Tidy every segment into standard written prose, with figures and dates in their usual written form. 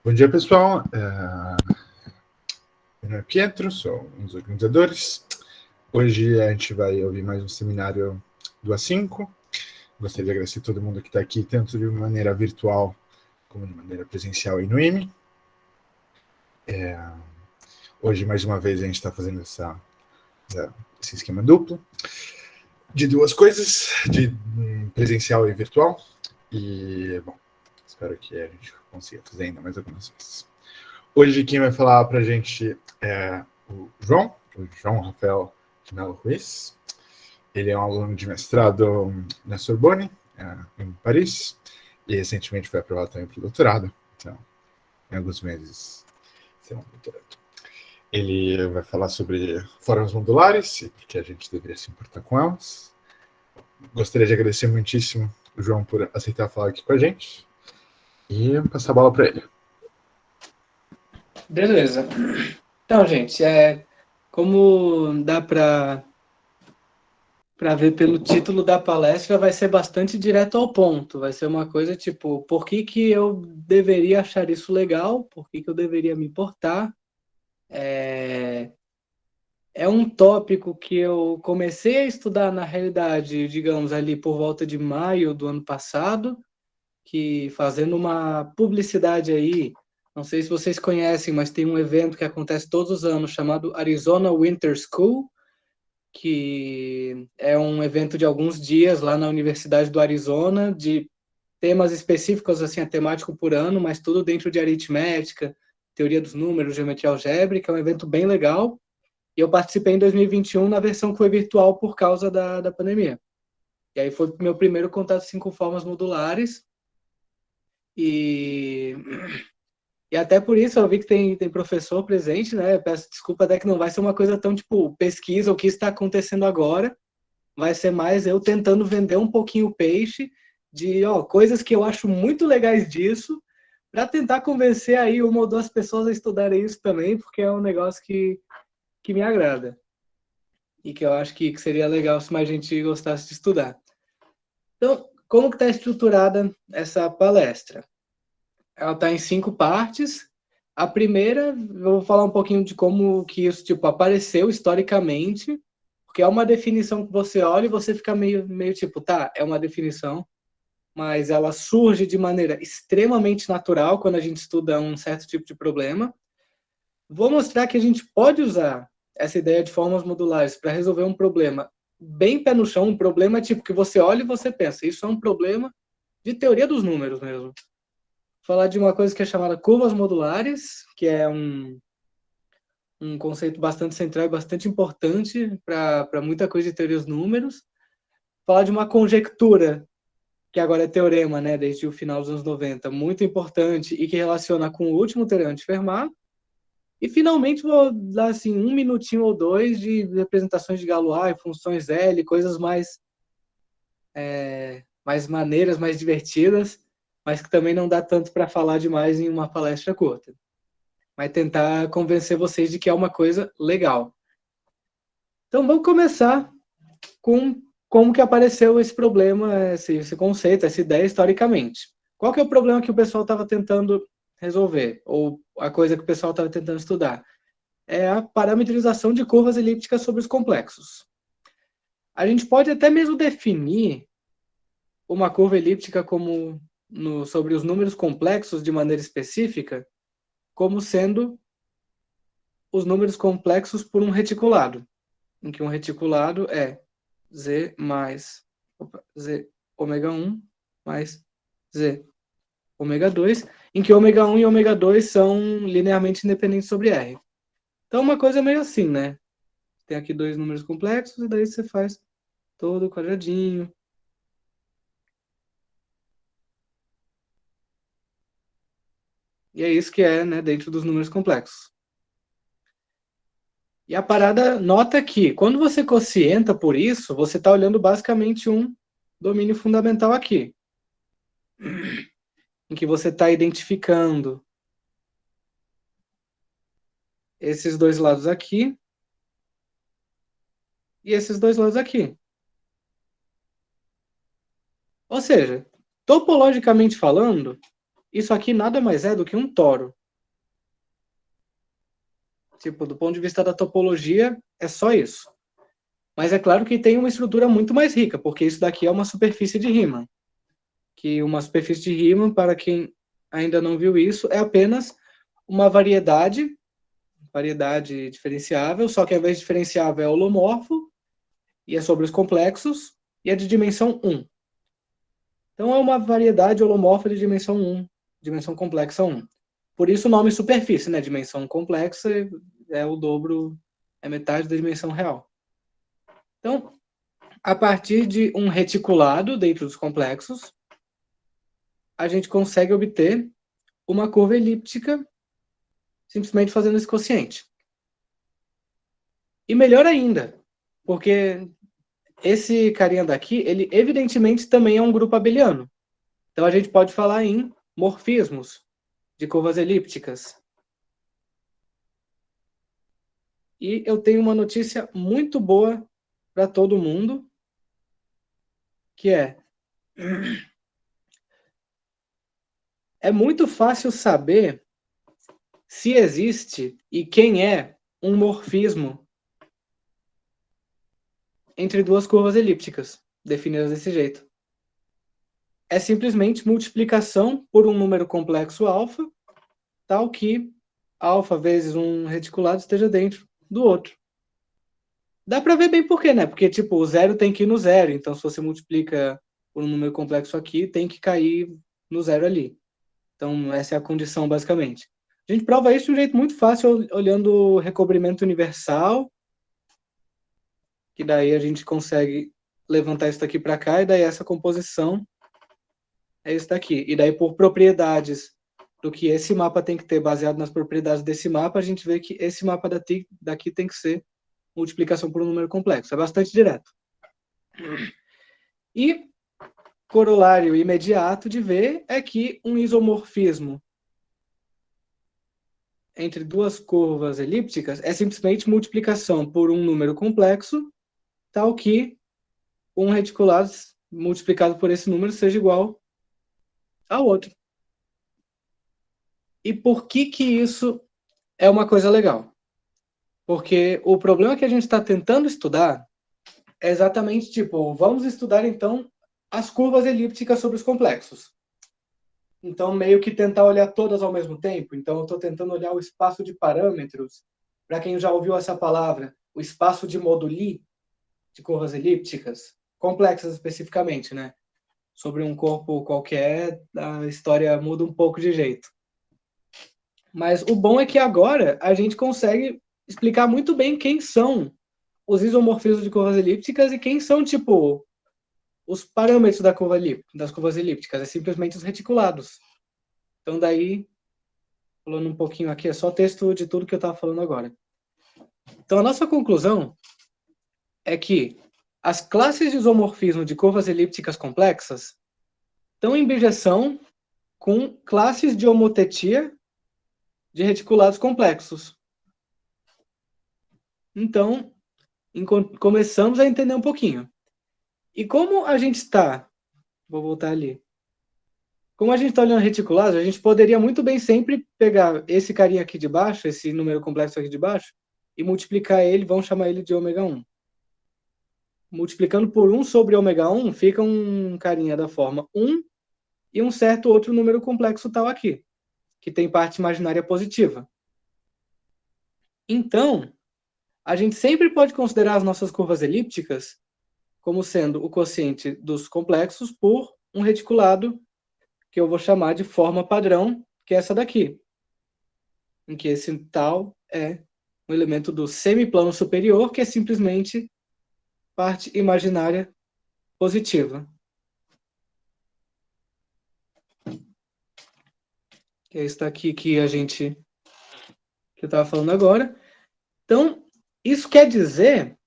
Bom dia, pessoal. Meu nome é Pietro, sou um dos organizadores. Hoje a gente vai ouvir mais um seminário do A5. Gostaria de agradecer a todo mundo que está aqui, tanto de maneira virtual como de maneira presencial aí no IME. Hoje, mais uma vez, a gente está fazendo esse esquema duplo de duas coisas, de presencial e virtual. E, bom, espero que a gente consiga fazer ainda mais algumas vezes. Hoje quem vai falar para a gente é o João Rafael de Mello Ruiz. Ele é um aluno de mestrado na Sorbonne, em Paris, e recentemente foi aprovado também para o doutorado. Então, em alguns meses, será um doutorado. Ele vai falar sobre formas modulares e por que a gente deveria se importar com elas. Gostaria de agradecer muitíssimo o João por aceitar falar aqui com a gente e passar a bola para ele. Beleza. Então, gente, como dá para ver pelo título da palestra, vai ser bastante direto ao ponto. Vai ser uma coisa tipo, por que eu deveria achar isso legal? Por que eu deveria me importar? É um tópico que eu comecei a estudar, na realidade, digamos, ali por volta de maio do ano passado, que fazendo uma publicidade aí, não sei se vocês conhecem, mas tem um evento que acontece todos os anos chamado Arizona Winter School, que é um evento de alguns dias lá na Universidade do Arizona, de temas específicos, assim, é temático por ano, mas tudo dentro de aritmética, teoria dos números, geometria algébrica, é um evento bem legal. E eu participei em 2021 na versão que foi virtual por causa da pandemia. E aí foi meu primeiro contato assim, com formas modulares. E até por isso eu vi que tem professor presente, né? Peço desculpa até que não vai ser uma coisa tão tipo pesquisa, o que está acontecendo agora. Vai ser mais eu tentando vender um pouquinho o peixe de coisas que eu acho muito legais disso, para tentar convencer aí uma ou duas pessoas a estudarem isso também, porque é um negócio que me agrada. E que eu acho que seria legal se mais gente gostasse de estudar. Então, como que está estruturada essa palestra? Ela está em 5 partes. A primeira, eu vou falar um pouquinho de como que isso tipo, apareceu historicamente, porque é uma definição que você olha e você fica meio tipo, tá, é uma definição, mas ela surge de maneira extremamente natural quando a gente estuda um certo tipo de problema. Vou mostrar que a gente pode usar essa ideia de formas modulares para resolver um problema bem pé no chão, um problema tipo que você olha e você pensa, isso é um problema de teoria dos números mesmo. Falar de uma coisa que é chamada curvas modulares, que é um conceito bastante central e bastante importante para muita coisa de teoria dos números. Falar de uma conjectura, que agora é teorema, né, desde o final dos anos 90, muito importante e que relaciona com o último teorema de Fermat. E, finalmente, vou dar assim, 1 minutinho ou 2 de representações de Galois, funções L, coisas mais maneiras, mais divertidas, mas que também não dá tanto para falar demais em uma palestra curta. Mas tentar convencer vocês de que é uma coisa legal. Então, vamos começar com como que apareceu esse problema, esse conceito, essa ideia historicamente. Qual que é o problema que o pessoal estava tentando resolver? Ou a coisa que o pessoal estava tentando estudar? É a parametrização de curvas elípticas sobre os complexos. A gente pode até mesmo definir uma curva elíptica como sobre os números complexos de maneira específica, como sendo os números complexos por um reticulado, em que um reticulado é z mais z ômega 1 mais z ômega 2, em que ômega 1 e ômega 2 são linearmente independentes sobre R. Então, uma coisa meio assim, né? Tem aqui 2 números complexos, e daí você faz todo o quadradinho. E é isso que é, né, dentro dos números complexos. E a parada nota que, quando você quocienta por isso, você está olhando basicamente um domínio fundamental aqui, em que você está identificando esses dois lados aqui e esses dois lados aqui. Ou seja, topologicamente falando, isso aqui nada mais é do que um toro. Tipo, do ponto de vista da topologia, é só isso. Mas é claro que tem uma estrutura muito mais rica, porque isso daqui é uma superfície de Riemann. Que uma superfície de Riemann, para quem ainda não viu isso, é apenas uma variedade diferenciável, só que ao invés de diferenciável é holomorfo, e é sobre os complexos, e é de dimensão 1. Então é uma variedade holomorfa de dimensão 1, dimensão complexa 1. Por isso o nome superfície, né? Dimensão complexa é o dobro, é metade da dimensão real. Então, a partir de um reticulado dentro dos complexos, a gente consegue obter uma curva elíptica simplesmente fazendo esse quociente. E melhor ainda, porque esse carinha daqui, ele evidentemente também é um grupo abeliano. Então a gente pode falar em morfismos de curvas elípticas. E eu tenho uma notícia muito boa para todo mundo, que é muito fácil saber se existe e quem é um morfismo entre duas curvas elípticas, definidas desse jeito. É simplesmente multiplicação por um número complexo alfa, tal que alfa vezes um reticulado esteja dentro do outro. Dá para ver bem por quê, né? Porque, tipo, o zero tem que ir no zero, então se você multiplica por um número complexo aqui, tem que cair no zero ali. Então, essa é a condição, basicamente. A gente prova isso de um jeito muito fácil, olhando o recobrimento universal, que daí a gente consegue levantar isso daqui para cá, e daí essa composição é isso daqui. E daí, por propriedades do que esse mapa tem que ter, baseado nas propriedades desse mapa, a gente vê que esse mapa daqui tem que ser multiplicação por um número complexo. É bastante direto. E corolário imediato de ver é que um isomorfismo entre duas curvas elípticas é simplesmente multiplicação por um número complexo, tal que um reticulado multiplicado por esse número seja igual ao outro. E por que isso é uma coisa legal? Porque o problema que a gente está tentando estudar é exatamente tipo, vamos estudar então as curvas elípticas sobre os complexos. Então, meio que tentar olhar todas ao mesmo tempo. Então, eu estou tentando olhar o espaço de parâmetros. Para quem já ouviu essa palavra, o espaço de moduli de curvas elípticas, complexas especificamente, né? Sobre um corpo qualquer, a história muda um pouco de jeito. Mas o bom é que agora a gente consegue explicar muito bem quem são os isomorfismos de curvas elípticas e quem são, tipo, os parâmetros das curvas elípticas. É simplesmente os reticulados. Então, daí, falando um pouquinho aqui, é só texto de tudo que eu estava falando agora. Então, a nossa conclusão é que as classes de isomorfismo de curvas elípticas complexas estão em bijeção com classes de homotetia de reticulados complexos. Então, começamos a entender um pouquinho. E como a gente está... Vou voltar ali. Como a gente está olhando reticulados, a gente poderia muito bem sempre pegar esse carinha aqui de baixo, esse número complexo aqui de baixo, e multiplicar ele, vamos chamar ele de ômega 1. Multiplicando por 1 sobre ômega 1, fica um carinha da forma 1 e um certo outro número complexo tal aqui, que tem parte imaginária positiva. Então, a gente sempre pode considerar as nossas curvas elípticas como sendo o quociente dos complexos por um reticulado que eu vou chamar de forma padrão, que é essa daqui, em que esse tal é um elemento do semiplano superior, que é simplesmente parte imaginária positiva. Que é isso daqui que eu estava falando agora. Então, isso quer dizer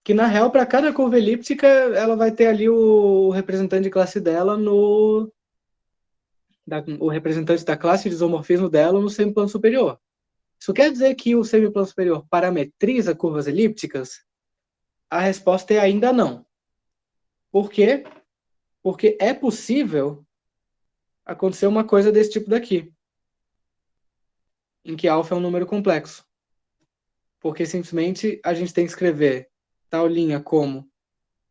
que, na real, para cada curva elíptica, ela vai ter ali o representante de classe dela o representante da classe de isomorfismo dela no semiplano superior. Isso quer dizer que o semiplano superior parametriza curvas elípticas? A resposta é ainda não. Por quê? Porque é possível acontecer uma coisa desse tipo daqui, em que alfa é um número complexo. porque simplesmente a gente tem que escrever tal linha como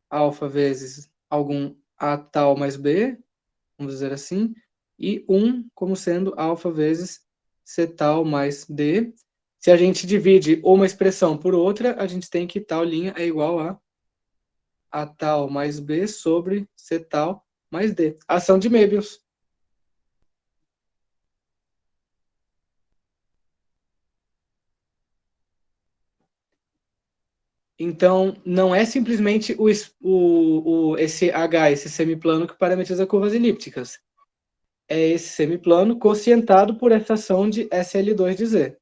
alfa vezes algum A tal mais B, vamos dizer assim, e 1 como sendo alfa vezes C tal mais D. Se a gente divide uma expressão por outra, a gente tem que tal linha é igual a tal mais B sobre C tal mais D. Ação de Möbius. Então, não é simplesmente esse H, esse semiplano que parametriza curvas elípticas. É esse semiplano quocientado por essa ação de SL2 de Z.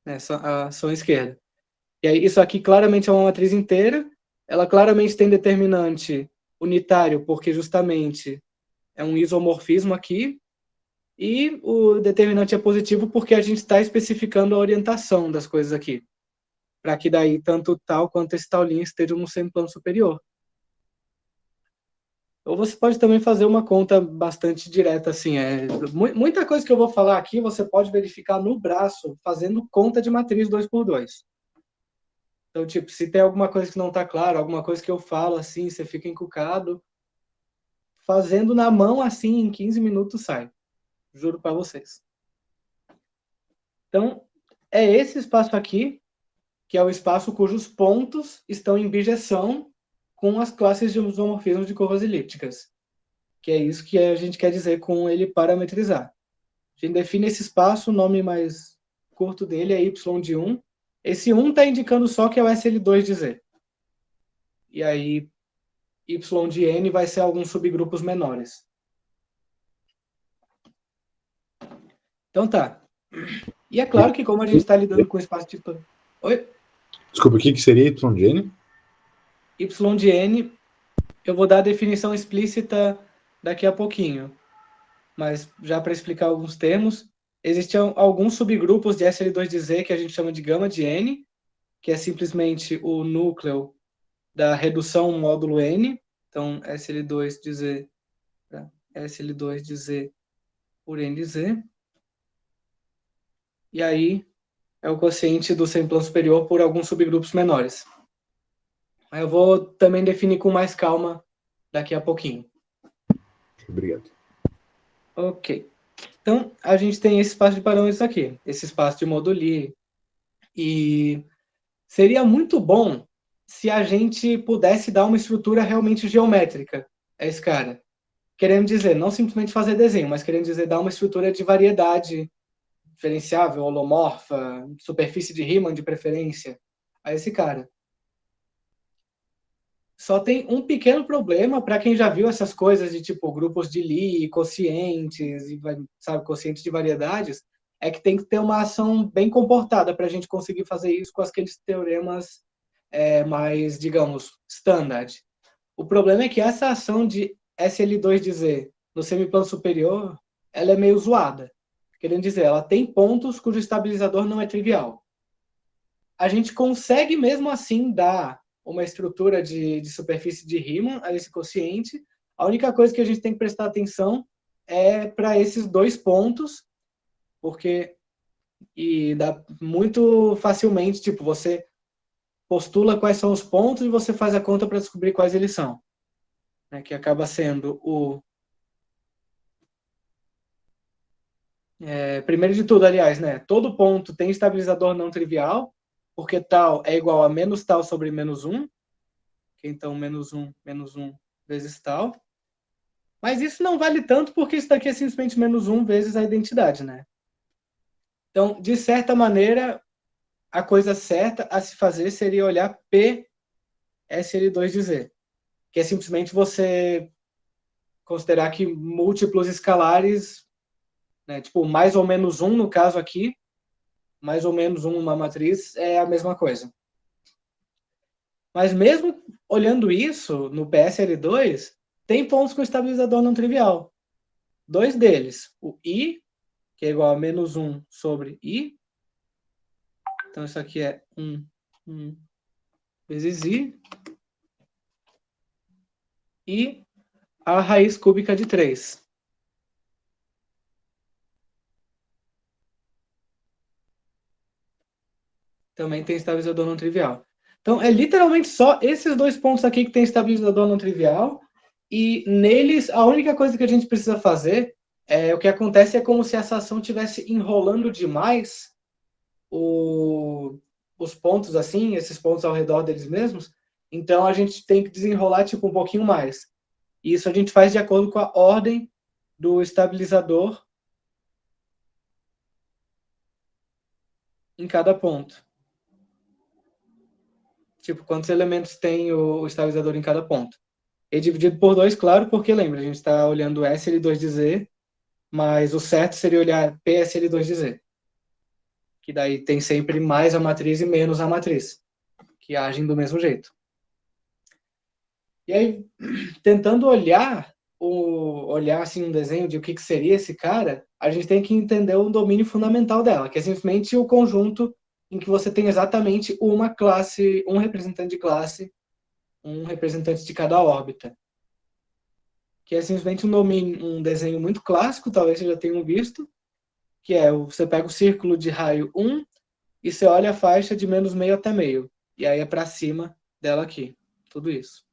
Essa a ação esquerda. E aí, isso aqui claramente é uma matriz inteira. Ela claramente tem determinante unitário, porque justamente é um isomorfismo aqui. E o determinante é positivo porque a gente está especificando a orientação das coisas aqui. Para que daí tanto tal quanto esse tal linha estejam no semiplano superior. Ou você pode também fazer uma conta bastante direta, assim. Muita coisa que eu vou falar aqui você pode verificar no braço, fazendo conta de matriz 2x2. Então, tipo, se tem alguma coisa que não está clara, alguma coisa que eu falo assim, você fica encucado, fazendo na mão assim, em 15 minutos sai. Juro para vocês. Então, é esse espaço aqui, que é o espaço cujos pontos estão em bijeção com as classes de isomorfismo de curvas elípticas. Que é isso que a gente quer dizer com ele parametrizar. A gente define esse espaço, o nome mais curto dele é y de 1. Esse 1 está indicando só que é o SL2 de Z. E aí, y de n vai ser alguns subgrupos menores. Então tá. E é claro que como a gente está lidando com espaço de... Oi? Desculpa, o que seria Y de N? Y de n, eu vou dar a definição explícita daqui a pouquinho. Mas já para explicar alguns termos, existem alguns subgrupos de SL2 de Z que a gente chama de gama de n, que é simplesmente o núcleo da redução módulo n. Então, SL2 de Z, SL2 de Z por n de Z. E aí, é o quociente do semiplano superior por alguns subgrupos menores. Eu vou também definir com mais calma daqui a pouquinho. Obrigado. Ok. Então, a gente tem esse espaço de parâmetros aqui, esse espaço de moduli. E seria muito bom se a gente pudesse dar uma estrutura realmente geométrica a esse cara. Querendo dizer, não simplesmente fazer desenho, mas querendo dizer dar uma estrutura de variedade diferenciável, holomorfa, superfície de Riemann de preferência a esse cara. Só tem um pequeno problema para quem já viu essas coisas de tipo grupos de Lie, quocientes, e, sabe, quocientes de variedades, é que tem que ter uma ação bem comportada para a gente conseguir fazer isso com aqueles teoremas mais, digamos, standard. O problema é que essa ação de SL2 de Z no semiplano superior, ela é meio zoada. Querendo dizer, ela tem pontos cujo estabilizador não é trivial. A gente consegue mesmo assim dar uma estrutura de superfície de Riemann a esse quociente. A única coisa que a gente tem que prestar atenção é para esses dois pontos, porque e dá muito facilmente, tipo, você postula quais são os pontos e você faz a conta para descobrir quais eles são. Né, que acaba sendo o... primeiro de tudo, aliás, né, todo ponto tem estabilizador não trivial, porque tal é igual a menos tal sobre menos 1, que então menos 1 vezes tal. Mas isso não vale tanto porque isso daqui é simplesmente menos 1 vezes a identidade, né? Então, de certa maneira, a coisa certa a se fazer seria olhar P SL2 de Z, que é simplesmente você considerar que múltiplos escalares, né, tipo mais ou menos 1 no caso aqui, mais ou menos 1 uma matriz, é a mesma coisa. Mas mesmo olhando isso, no PSL2, tem pontos com estabilizador não trivial. Dois deles, o I, que é igual a menos 1 sobre I. Então, isso aqui é 1 vezes I. E a raiz cúbica de 3. também tem estabilizador não trivial. Então, é literalmente só esses dois pontos aqui que tem estabilizador não trivial, e neles, a única coisa que a gente precisa fazer, o que acontece é como se essa ação estivesse enrolando demais os pontos assim, esses pontos ao redor deles mesmos, então a gente tem que desenrolar tipo um pouquinho mais. E isso a gente faz de acordo com a ordem do estabilizador em cada ponto. Tipo, quantos elementos tem o estabilizador em cada ponto. E dividido por 2, claro, porque lembra, a gente está olhando SL2 de Z, mas o certo seria olhar PSL2 de Z. Que daí tem sempre mais a matriz e menos a matriz, que agem do mesmo jeito. E aí, tentando olhar assim um desenho de o que seria esse cara, a gente tem que entender o domínio fundamental dela, que é simplesmente o conjunto em que você tem exatamente uma classe, um representante de classe, um representante de cada órbita. Que é simplesmente um desenho muito clássico, talvez vocês já tenham visto, que você pega o círculo de raio 1 e você olha a faixa de menos meio até meio. E aí é para cima dela aqui. Tudo isso.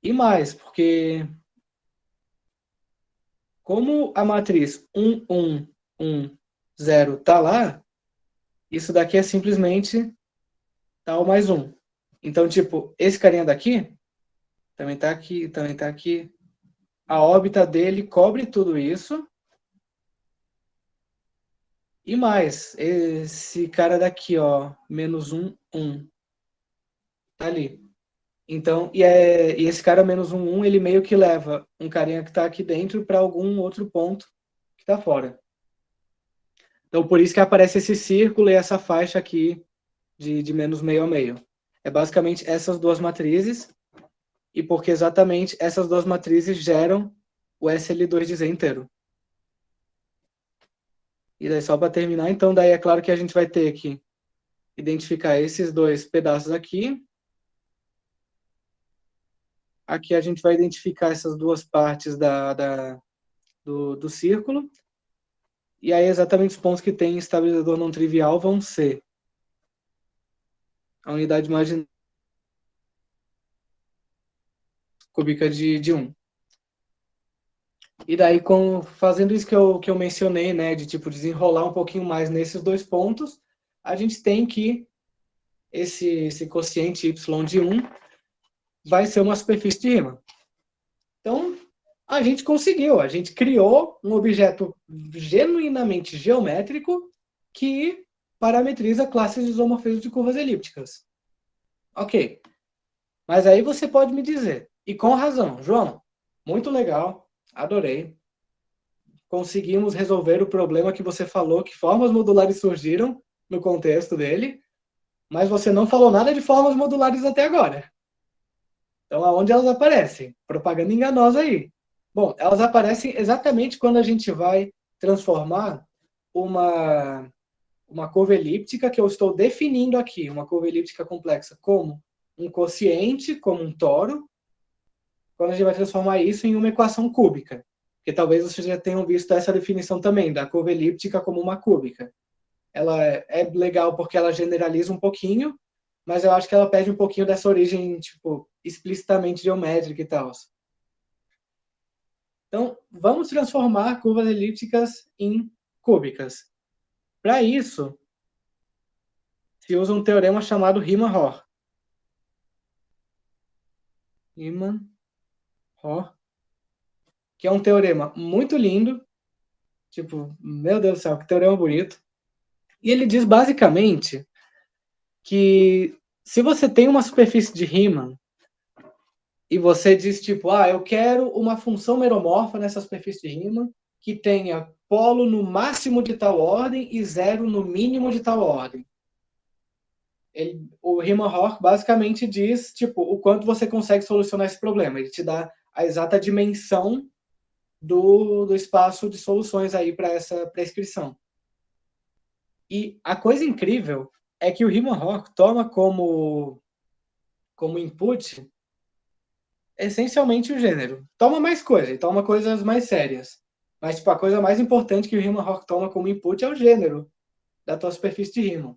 E mais, porque como a matriz 1, 1, 1, 0 está lá, isso daqui é simplesmente tal mais 1. Então, tipo, esse carinha daqui também está aqui, também está aqui. A órbita dele cobre tudo isso. E mais, esse cara daqui, ó, menos 1, 1, tá ali. Então, e esse cara menos 1, 1, ele meio que leva um carinha que tá aqui dentro para algum outro ponto que tá fora. Então, por isso que aparece esse círculo e essa faixa aqui de menos meio a meio. É basicamente essas duas matrizes, e porque exatamente essas duas matrizes geram o SL2 de Z inteiro. E daí, só para terminar, então, daí é claro que a gente vai ter que identificar esses dois pedaços aqui. Aqui a gente vai identificar essas duas partes do círculo. E aí, exatamente os pontos que tem estabilizador não trivial vão ser a unidade imaginária cúbica de 1. E daí, fazendo isso que eu mencionei, né, de tipo desenrolar um pouquinho mais nesses dois pontos, a gente tem que esse quociente y de 1 vai ser uma superfície de Riemann. Então, a gente conseguiu, a gente criou um objeto genuinamente geométrico que parametriza classes de isomorfismo de curvas elípticas. Ok. Mas aí você pode me dizer, e com razão, João, muito legal, adorei. Conseguimos resolver o problema que você falou, que formas modulares surgiram no contexto dele, mas você não falou nada de formas modulares até agora. Então, aonde elas aparecem? Propaganda enganosa aí. Bom, elas aparecem exatamente quando a gente vai transformar uma curva elíptica que eu estou definindo aqui, uma curva elíptica complexa, como um quociente, como um toro, quando a gente vai transformar isso em uma equação cúbica. Porque talvez vocês já tenham visto essa definição também, da curva elíptica como uma cúbica. Ela é legal porque ela generaliza um pouquinho, mas eu acho que ela perde um pouquinho dessa origem, tipo, explicitamente geométrica e tal. Então, vamos transformar curvas elípticas em cúbicas. Para isso, se usa um teorema chamado Riemann-Roch. Riemann-Roch, que é um teorema muito lindo, tipo, meu Deus do céu, que teorema bonito. E ele diz basicamente que se você tem uma superfície de Riemann e você diz tipo, eu quero uma função meromorfa nessa superfície de Riemann que tenha polo no máximo de tal ordem e zero no mínimo de tal ordem. O Riemann-Roch basicamente diz tipo, o quanto você consegue solucionar esse problema. Ele te dá a exata dimensão do espaço de soluções aí para essa prescrição. E a coisa incrível é que o Riemann-Roch toma como input essencialmente o gênero. Toma mais coisa, ele toma coisas mais sérias. Mas tipo, a coisa mais importante que o Riemann-Roch toma como input é o gênero da tua superfície de Riemann.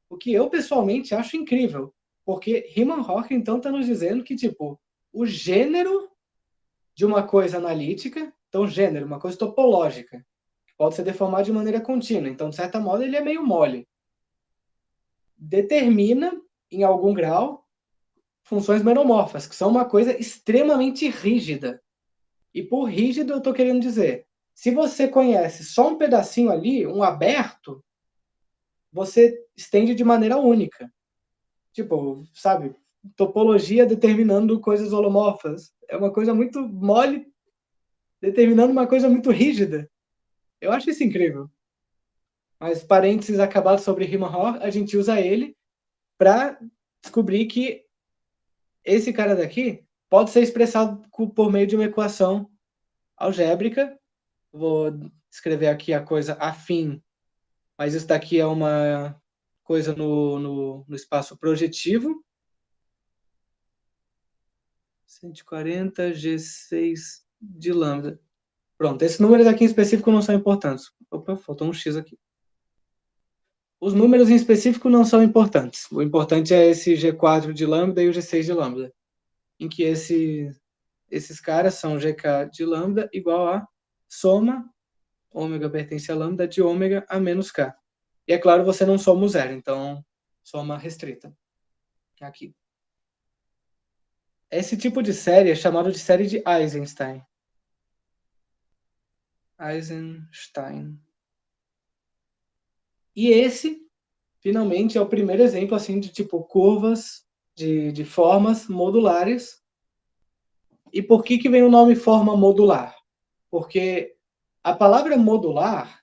O que eu, pessoalmente, acho incrível. Porque Riemann-Roch, então, está nos dizendo que, tipo, o gênero de uma coisa analítica, então, gênero, uma coisa topológica, pode ser deformado de maneira contínua. Então, de certa modo, ele é meio mole. Determina, em algum grau, funções menomorfas, que são uma coisa extremamente rígida. E por rígido, eu estou querendo dizer, se você conhece só um pedacinho ali, um aberto, você estende de maneira única. Tipo, sabe, topologia determinando coisas holomorfas. É uma coisa muito mole determinando uma coisa muito rígida. Eu acho isso incrível. Mas parênteses acabados sobre Riemann-Roch, a gente usa ele para descobrir que esse cara daqui pode ser expressado por meio de uma equação algébrica. Vou escrever aqui a coisa afim, mas isso daqui é uma coisa no espaço projetivo. 140 G6 de lambda. Pronto, esses números aqui em específico não são importantes. Opa, faltou um X aqui. Os números em específico não são importantes. O importante é esse G4 de lambda e o G6 de lambda, em que esses caras são GK de lambda igual a soma, ômega pertence a lambda, de ômega a menos K. E é claro, você não soma o zero, então soma restrita. Aqui. Esse tipo de série é chamado de série de Eisenstein. Eisenstein. E esse, finalmente, é o primeiro exemplo assim de tipo curvas de formas modulares. E por que vem o nome forma modular? Porque a palavra modular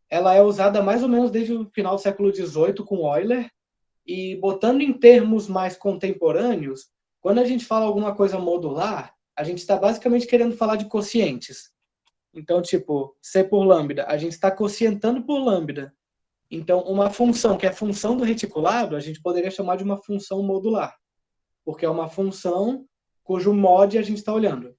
ela é usada mais ou menos desde o final do século XVIII com Euler, e botando em termos mais contemporâneos, quando a gente fala alguma coisa modular, a gente está basicamente querendo falar de quocientes. Então, tipo, C por lambda, a gente está quocientando por lambda. Então, uma função que é função do reticulado, a gente poderia chamar de uma função modular, porque é uma função cujo mod a gente está olhando.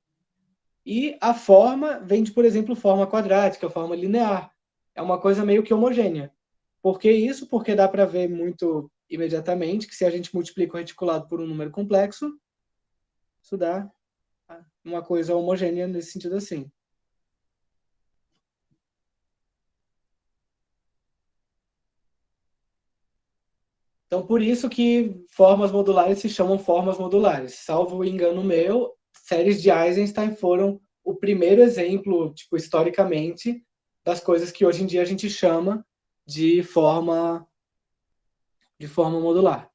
E a forma vem de, por exemplo, forma quadrática, forma linear. É uma coisa meio que homogênea. Por que isso? Porque dá para ver muito imediatamente que se a gente multiplica o reticulado por um número complexo, isso dá uma coisa homogênea nesse sentido assim. Então, por isso que formas modulares se chamam formas modulares. Salvo o engano meu, séries de Eisenstein foram o primeiro exemplo, tipo, historicamente, das coisas que hoje em dia a gente chama de forma modular.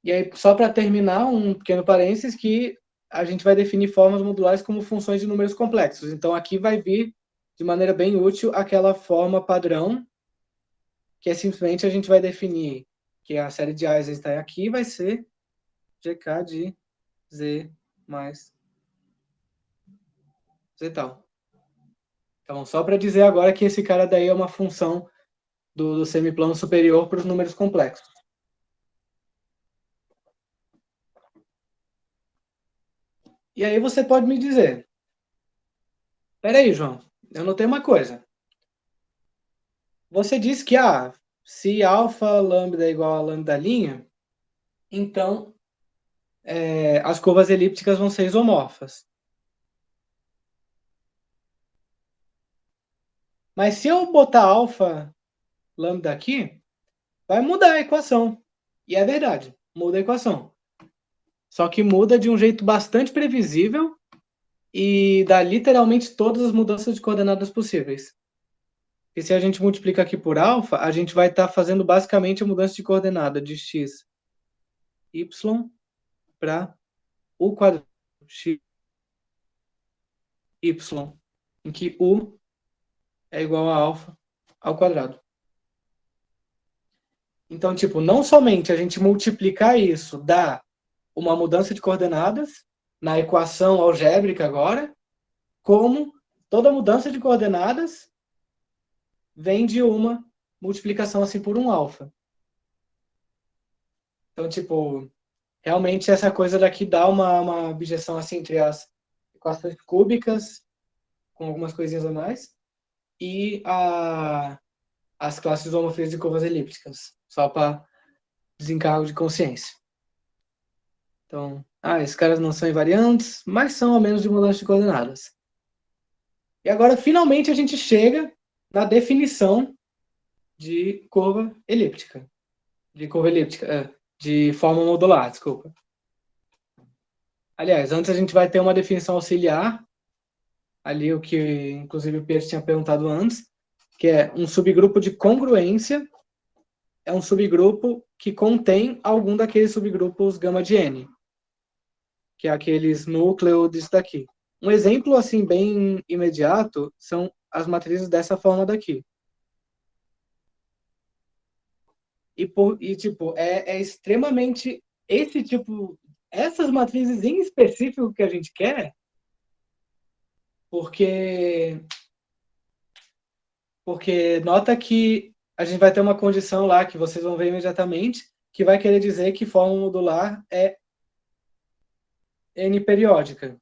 E aí, só para terminar, um pequeno parênteses que a gente vai definir formas modulares como funções de números complexos. Então, aqui vai vir, de maneira bem útil, aquela forma padrão, que é simplesmente a gente vai definir que a série de Eisenstein aqui vai ser GK de Z mais Z tal. Então, só para dizer agora que esse cara daí é uma função do semiplano superior para os números complexos. E aí você pode me dizer, peraí, João, eu notei uma coisa. Você disse que se alfa lambda é igual a lambda linha, então as curvas elípticas vão ser isomorfas. Mas se eu botar alfa lambda aqui, vai mudar a equação. E é verdade, muda a equação. Só que muda de um jeito bastante previsível e dá literalmente todas as mudanças de coordenadas possíveis. E se a gente multiplica aqui por alfa, a gente vai estar fazendo basicamente a mudança de coordenada de x, y para u quadrado, x, y, em que u é igual a alfa ao quadrado. Então, tipo, não somente a gente multiplicar isso dá uma mudança de coordenadas na equação algébrica agora, como toda mudança de coordenadas vem de uma multiplicação assim por um alfa. Então, tipo, realmente essa coisa daqui dá uma objeção assim entre as equações cúbicas, com algumas coisinhas a mais, e as classes homofílicas de curvas elípticas, só para desencargo de consciência. Então, esses caras não são invariantes, mas são ao menos de mudança de coordenadas. E agora, finalmente, a gente chega na definição de curva elíptica. De forma modular, desculpa. Aliás, antes a gente vai ter uma definição auxiliar, ali o que, inclusive, o Pedro tinha perguntado antes, que é um subgrupo de congruência, é um subgrupo que contém algum daqueles subgrupos gama de N, que é aqueles núcleos disso daqui. Um exemplo, assim, bem imediato, são as matrizes dessa forma daqui. Tipo, é extremamente esse tipo, essas matrizes em específico que a gente quer, porque nota que a gente vai ter uma condição lá que vocês vão ver imediatamente, que vai querer dizer que forma modular é N periódica.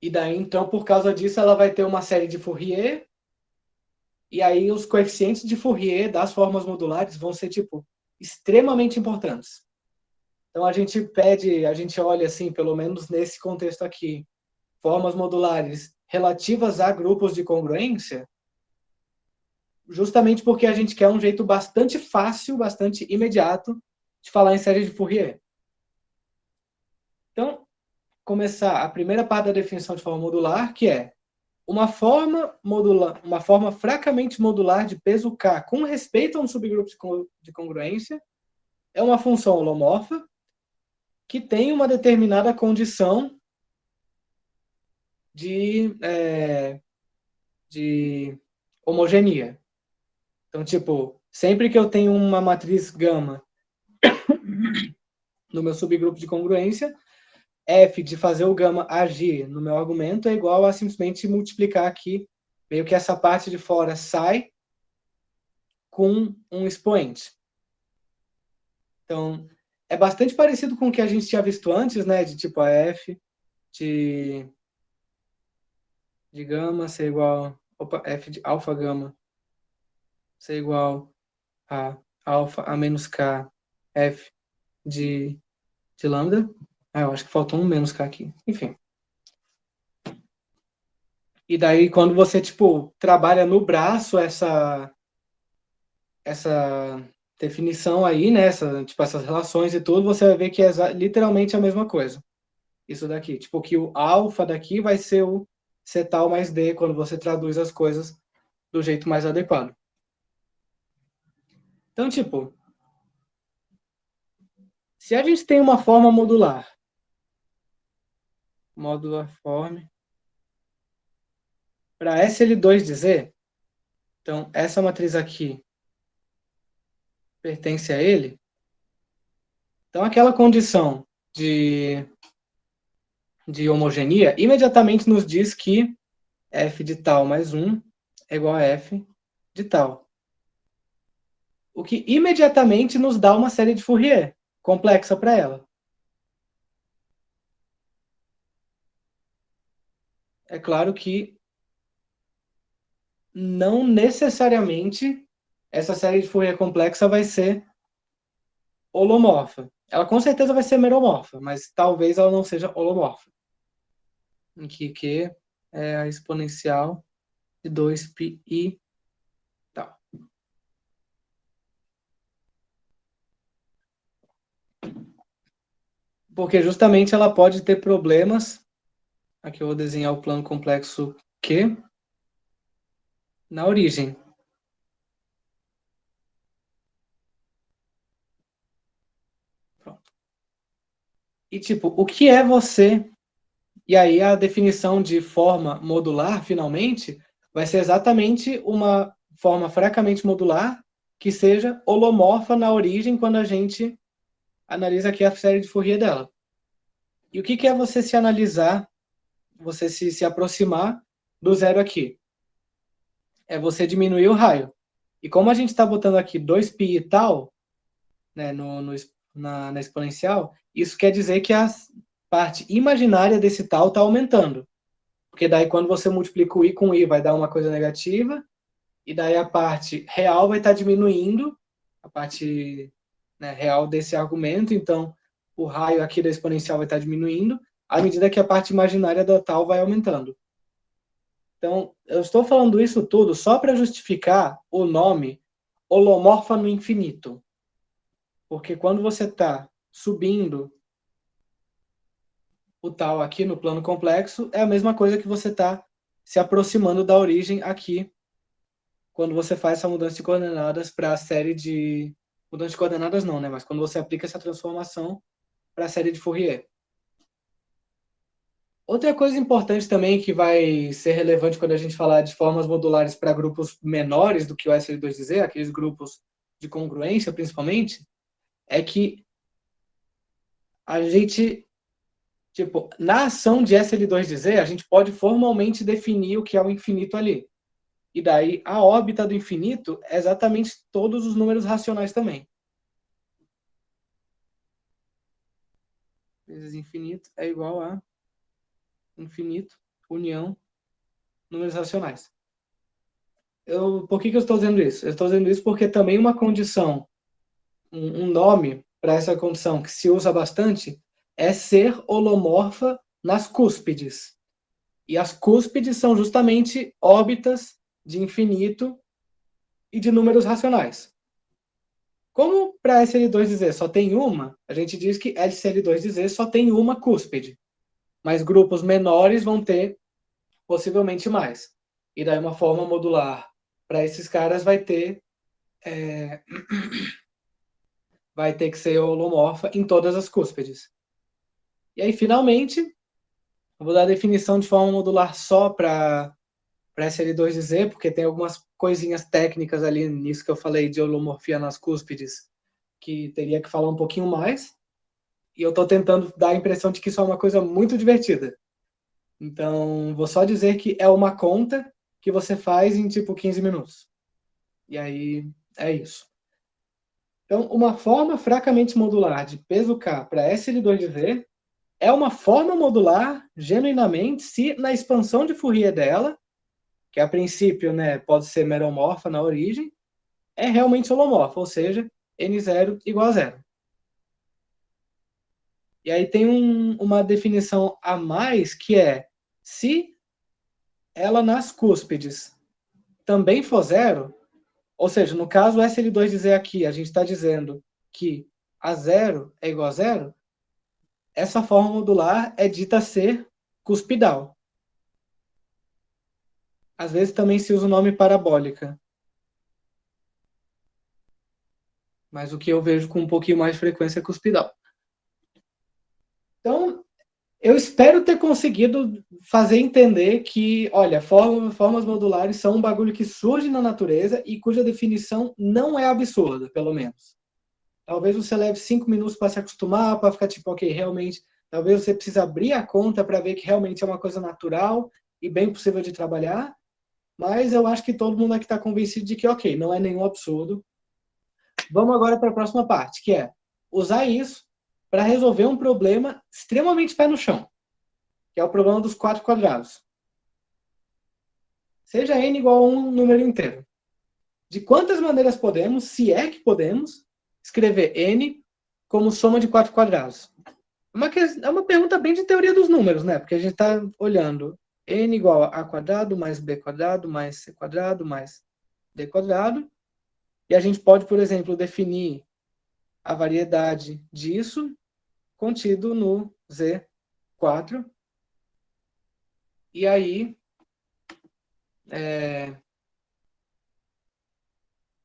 E daí, então, por causa disso, ela vai ter uma série de Fourier, e aí os coeficientes de Fourier das formas modulares vão ser, tipo, extremamente importantes. Então, a gente olha, assim, pelo menos nesse contexto aqui, formas modulares relativas a grupos de congruência, justamente porque a gente quer um jeito bastante fácil, bastante imediato de falar em série de Fourier. Então, começar a primeira parte da definição de forma modular, que é uma forma fracamente modular de peso K com respeito a um subgrupo de congruência é uma função holomorfa que tem uma determinada condição de homogeneia. Então, tipo, sempre que eu tenho uma matriz gama no meu subgrupo de congruência, f de fazer o gama agir no meu argumento é igual a simplesmente multiplicar aqui, meio que essa parte de fora sai com um expoente. Então, é bastante parecido com o que a gente tinha visto antes, né, de tipo a f de gama ser igual, f de alfa gama ser igual a alfa a menos k f de lambda. Eu acho que faltou um menos k aqui. Enfim. E daí, quando você, tipo, trabalha no braço essa definição aí, né, essas relações e tudo, você vai ver que é literalmente a mesma coisa. Isso daqui. Tipo, que o alfa daqui vai ser o cetal mais D quando você traduz as coisas do jeito mais adequado. Então, tipo, se a gente tem uma forma modular, form, para SL2 dizer, então, essa matriz aqui pertence a ele, então aquela condição de homogeneia imediatamente nos diz que f de tal mais 1 é igual a f de tal. O que imediatamente nos dá uma série de Fourier complexa para ela. É claro que não necessariamente essa série de Fourier complexa vai ser holomorfa. Ela com certeza vai ser meromorfa, mas talvez ela não seja holomorfa. Em que Q é a exponencial de 2πi tal. Porque justamente ela pode ter problemas. Aqui eu vou desenhar o plano complexo Q na origem. Pronto. E tipo, o que é você? E aí a definição de forma modular, finalmente, vai ser exatamente uma forma fracamente modular que seja holomorfa na origem quando a gente analisa aqui a série de Fourier dela. E o que é você se analisar, você se aproximar do zero aqui? É você diminuir o raio. E como a gente está botando aqui 2π e tal, né, na exponencial, isso quer dizer que a parte imaginária desse tal está aumentando. Porque daí quando você multiplica o i com i vai dar uma coisa negativa, e daí a parte real vai estar diminuindo, a parte, né, real desse argumento, então o raio aqui da exponencial vai estar diminuindo, à medida que a parte imaginária da tal vai aumentando. Então, eu estou falando isso tudo só para justificar o nome holomorfa no infinito. Porque quando você está subindo o tal aqui no plano complexo, é a mesma coisa que você está se aproximando da origem aqui, quando você faz essa mudança de coordenadas para a série de... Mudança de coordenadas não, né? Mas quando você aplica essa transformação para a série de Fourier. Outra coisa importante também que vai ser relevante quando a gente falar de formas modulares para grupos menores do que o SL2Z, aqueles grupos de congruência principalmente, é que a gente, tipo, na ação de SL2Z, a gente pode formalmente definir o que é o infinito ali. E daí a órbita do infinito é exatamente todos os números racionais também. Vezes infinito é igual a infinito, união, números racionais. Por que eu estou dizendo isso? Eu estou dizendo isso porque também uma condição, um nome para essa condição que se usa bastante é ser holomorfa nas cúspides. E as cúspides são justamente órbitas de infinito e de números racionais. Como para SL2Z só tem uma, a gente diz que SL2Z só tem uma cúspide. Mas grupos menores vão ter possivelmente mais. E daí uma forma modular para esses caras vai ter que ser holomorfa em todas as cúspides. E aí, finalmente, eu vou dar a definição de forma modular só para SL2Z, porque tem algumas coisinhas técnicas ali nisso que eu falei de holomorfia nas cúspides, que teria que falar um pouquinho mais. E eu estou tentando dar a impressão de que isso é uma coisa muito divertida. Então, vou só dizer que é uma conta que você faz em tipo 15 minutos. E aí, é isso. Então, uma forma fracamente modular de peso K para SL2Z é uma forma modular, genuinamente, se na expansão de Fourier dela, que a princípio, né, pode ser meromorfa na origem, é realmente holomorfa, ou seja, N0 igual a zero. E aí tem uma definição a mais, que é, se ela nas cúspides também for zero, ou seja, no caso SL2Z aqui, a gente está dizendo que a zero é igual a zero, essa forma modular é dita ser cuspidal. Às vezes também se usa o nome parabólica. Mas o que eu vejo com um pouquinho mais de frequência é cuspidal. Então, eu espero ter conseguido fazer entender que, olha, formas modulares são um bagulho que surge na natureza e cuja definição não é absurda, pelo menos. Talvez você leve 5 minutos para se acostumar, para ficar tipo, ok, realmente, talvez você precise abrir a conta para ver que realmente é uma coisa natural e bem possível de trabalhar, mas eu acho que todo mundo aqui está convencido de que, ok, não é nenhum absurdo. Vamos agora para a próxima parte, que é usar isso para resolver um problema extremamente pé no chão, que é o problema dos quatro quadrados. Seja n igual a um número inteiro. De quantas maneiras podemos, se é que podemos, escrever n como soma de quatro quadrados? É uma pergunta bem de teoria dos números, né? Porque a gente está olhando n igual a quadrado mais b quadrado mais c quadrado mais d quadrado. E a gente pode, por exemplo, definir a variedade disso contido no Z4. E aí,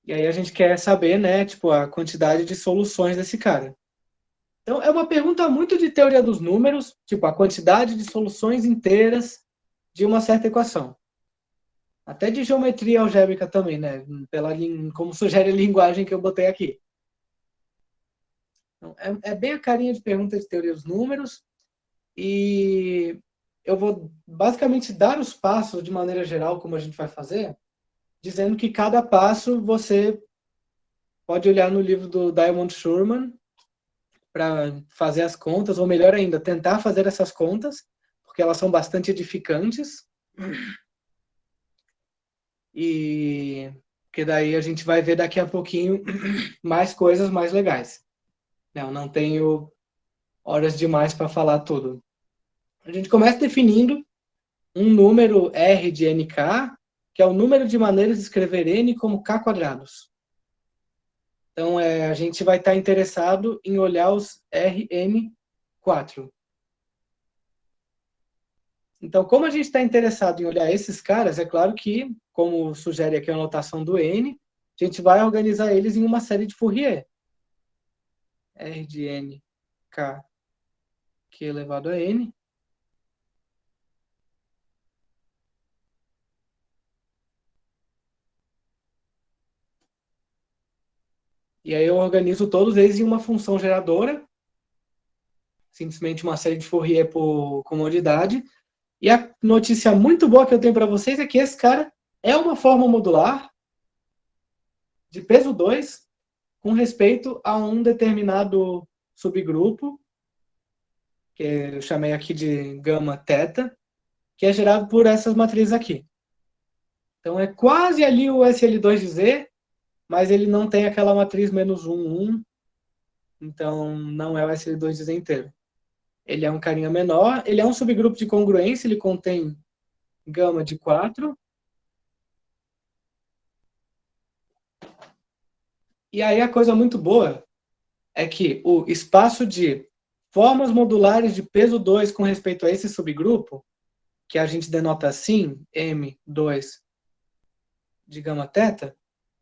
a gente quer saber, né, tipo, a quantidade de soluções desse cara. Então, é uma pergunta muito de teoria dos números, tipo, a quantidade de soluções inteiras de uma certa equação. Até de geometria algébrica também, né? Como sugere a linguagem que eu botei aqui. Então, é bem a carinha de pergunta de teoria dos números. E eu vou basicamente dar os passos de maneira geral, como a gente vai fazer, dizendo que cada passo você pode olhar no livro do Diamond Shurman para fazer as contas, ou melhor ainda, tentar fazer essas contas, porque elas são bastante edificantes. E que daí a gente vai ver daqui a pouquinho mais coisas mais legais. Não tenho horas demais para falar tudo. A gente começa definindo um número R de NK, que é o número de maneiras de escrever N como K quadrados. Então, a gente vai estar interessado em olhar os Rn4. Então, como a gente está interessado em olhar esses caras, é claro que, como sugere aqui a notação do N, a gente vai organizar eles em uma série de Fourier. R de N, K, Q elevado a N. E aí eu organizo todos eles em uma função geradora, simplesmente uma série de Fourier por comodidade. E a notícia muito boa que eu tenho para vocês é que esse cara é uma forma modular de peso 2 com respeito a um determinado subgrupo, que eu chamei aqui de gama teta, que é gerado por essas matrizes aqui. Então é quase ali o SL2 de Z, mas ele não tem aquela matriz menos 1, 1, então não é o SL2 de Z inteiro. Ele é um carinha menor, ele é um subgrupo de congruência, ele contém gama de 4. E aí a coisa muito boa é que o espaço de formas modulares de peso 2 com respeito a esse subgrupo, que a gente denota assim, M2 de gama teta,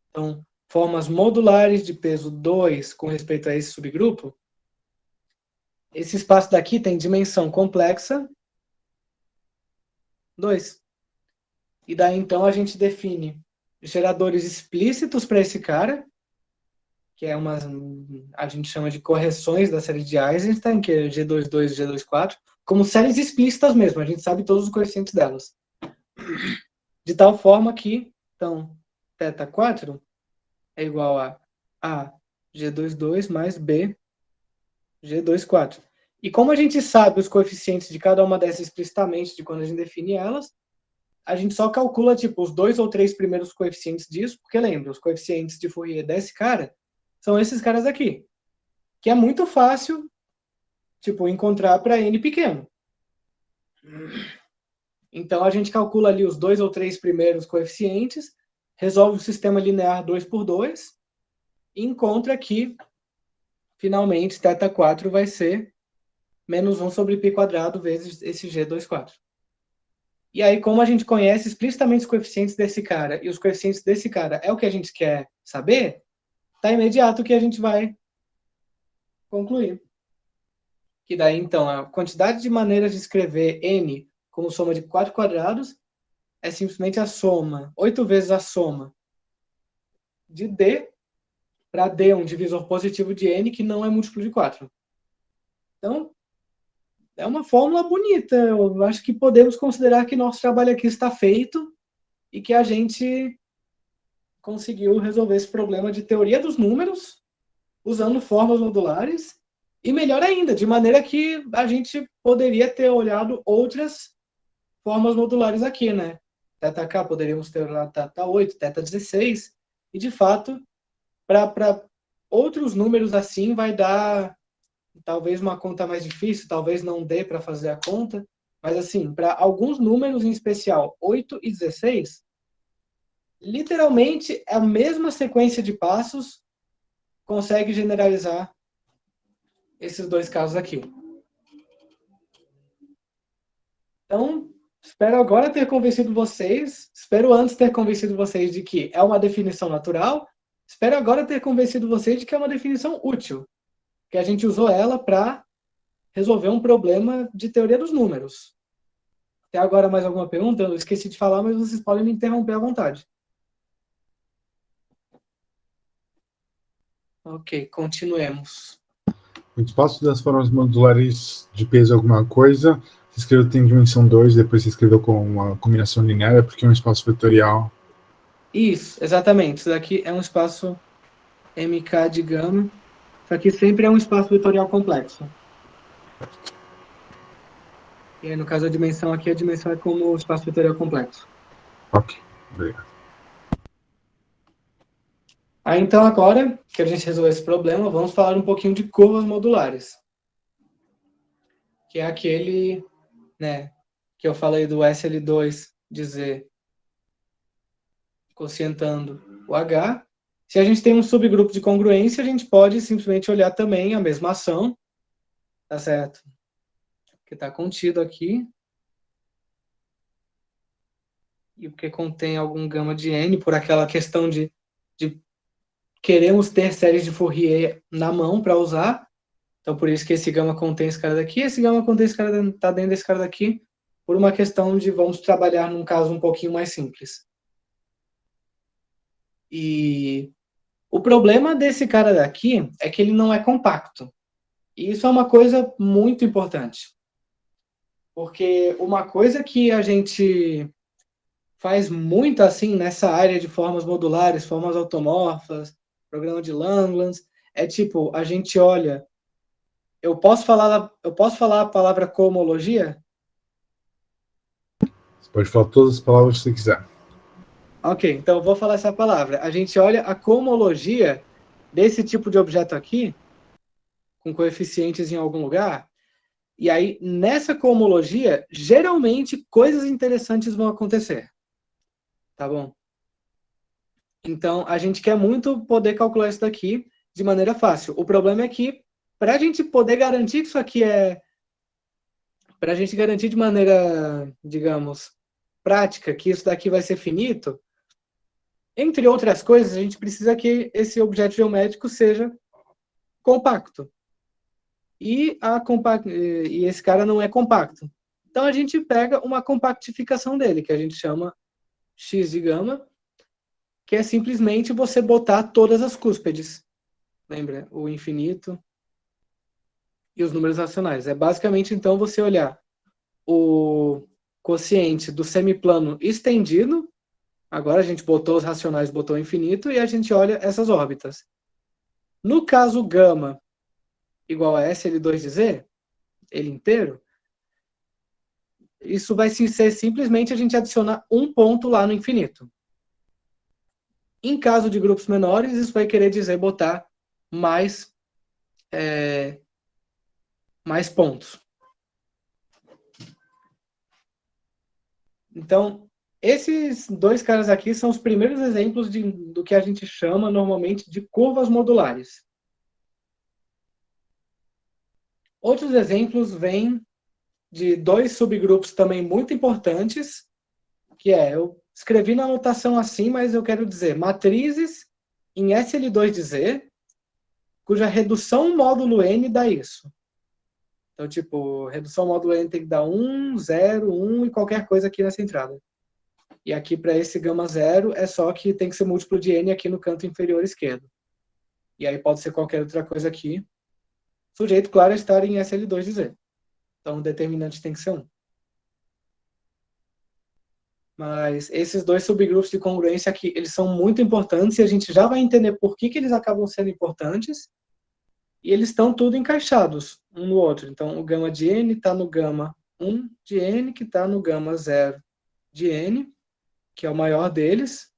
então, formas modulares de peso 2 com respeito a esse subgrupo, esse espaço daqui tem dimensão complexa 2. E daí, então, a gente define geradores explícitos para esse cara, que é a gente chama de correções da série de Eisenstein, que é G22 e G24, como séries explícitas mesmo, a gente sabe todos os coeficientes delas. De tal forma que, então, θ4 é igual a G22 mais B G24. E como a gente sabe os coeficientes de cada uma dessas explicitamente de quando a gente define elas, a gente só calcula tipo os 2 ou 3 primeiros coeficientes disso, porque lembra, os coeficientes de Fourier desse cara são esses caras aqui, que é muito fácil tipo encontrar para n pequeno. Então a gente calcula ali os 2 ou 3 primeiros coeficientes, resolve o sistema linear 2 por 2 e encontra que finalmente θ4 vai ser menos 1 sobre π quadrado vezes esse G24. E aí, como a gente conhece explicitamente os coeficientes desse cara, e os coeficientes desse cara é o que a gente quer saber, tá imediato que a gente vai concluir. Que daí, então, a quantidade de maneiras de escrever n como soma de 4 quadrados é simplesmente a soma, 8 vezes a soma de d para d, um divisor positivo de n, que não é múltiplo de 4. Então, é uma fórmula bonita. Eu acho que podemos considerar que nosso trabalho aqui está feito e que a gente conseguiu resolver esse problema de teoria dos números usando formas modulares e, melhor ainda, de maneira que a gente poderia ter olhado outras formas modulares aqui, né? Θk, poderíamos ter olhado θ8, θ16, e, de fato, para outros números assim vai dar talvez uma conta mais difícil, talvez não dê para fazer a conta, mas assim, para alguns números em especial, 8 e 16, literalmente a mesma sequência de passos consegue generalizar esses dois casos aqui. Então, espero agora ter convencido vocês, espero antes ter convencido vocês de que é uma definição natural, espero agora ter convencido vocês de que é uma definição útil, que a gente usou ela para resolver um problema de teoria dos números. Até agora, mais alguma pergunta? Eu esqueci de falar, mas vocês podem me interromper à vontade. Ok, continuemos. O espaço das formas modulares de peso alguma coisa, você escreveu tem dimensão 2, depois você escreveu com uma combinação linear, porque é um espaço vetorial. Isso, exatamente. Isso daqui é um espaço MK de gama. Isso aqui sempre é um espaço vetorial complexo. E aí, no caso, a dimensão aqui, a dimensão é como o espaço vetorial complexo. Ok, obrigado. Aí, então, agora que a gente resolveu esse problema, vamos falar um pouquinho de curvas modulares, que é aquele, né, que eu falei do SL2 de Z quocientando o H. Se a gente tem um subgrupo de congruência, a gente pode simplesmente olhar também a mesma ação, tá certo? Que está contido aqui. E porque contém algum gama de N, por aquela questão de queremos ter séries de Fourier na mão para usar. Então, por isso que esse gama contém esse cara daqui, esse gama contém esse cara, está dentro desse cara daqui, por uma questão de vamos trabalhar num caso um pouquinho mais simples. E o problema desse cara daqui é que ele não é compacto. E isso é uma coisa muito importante. Porque uma coisa que a gente faz muito assim nessa área de formas modulares, formas automorfas, programa de Langlands, é tipo, a gente olha, eu posso falar a palavra cohomologia? Você pode falar todas as palavras que você quiser. Ok, então eu vou falar essa palavra. A gente olha a cohomologia desse tipo de objeto aqui, com coeficientes em algum lugar, e aí nessa cohomologia, geralmente coisas interessantes vão acontecer. Tá bom? Então, a gente quer muito poder calcular isso daqui de maneira fácil. O problema é que, para a gente poder garantir que isso aqui é. Para a gente garantir de maneira, digamos, prática, que isso daqui vai ser finito, entre outras coisas, a gente precisa que esse objeto geométrico seja compacto. E esse cara não é compacto. Então, a gente pega uma compactificação dele, que a gente chama x de gama, que é simplesmente você botar todas as cúspides. Lembra? O infinito e os números racionais. É basicamente, então, você olhar o quociente do semiplano estendido, agora a gente botou os racionais, botou o infinito, e a gente olha essas órbitas. No caso gama igual a SL2 de Z, ele inteiro, isso vai ser simplesmente a gente adicionar um ponto lá no infinito. Em caso de grupos menores, isso vai querer dizer botar mais, mais pontos. Então, esses dois caras aqui são os primeiros exemplos do que a gente chama normalmente de curvas modulares. Outros exemplos vêm de dois subgrupos também muito importantes, que eu escrevi na anotação assim, mas eu quero dizer matrizes em SL2 de Z, cuja redução módulo N dá isso. Então, tipo, redução módulo N tem que dar 1, 0, 1 e qualquer coisa aqui nessa entrada. E aqui para esse gama zero é só que tem que ser múltiplo de N aqui no canto inferior esquerdo. E aí pode ser qualquer outra coisa aqui. Sujeito, claro, a estar em SL2 de Z. Então o determinante tem que ser 1. Mas esses dois subgrupos de congruência aqui, eles são muito importantes e a gente já vai entender por que eles acabam sendo importantes. E eles estão tudo encaixados um no outro. Então o gama de N está no gama 1 de N, que está no gama 0 de N, que é o maior deles.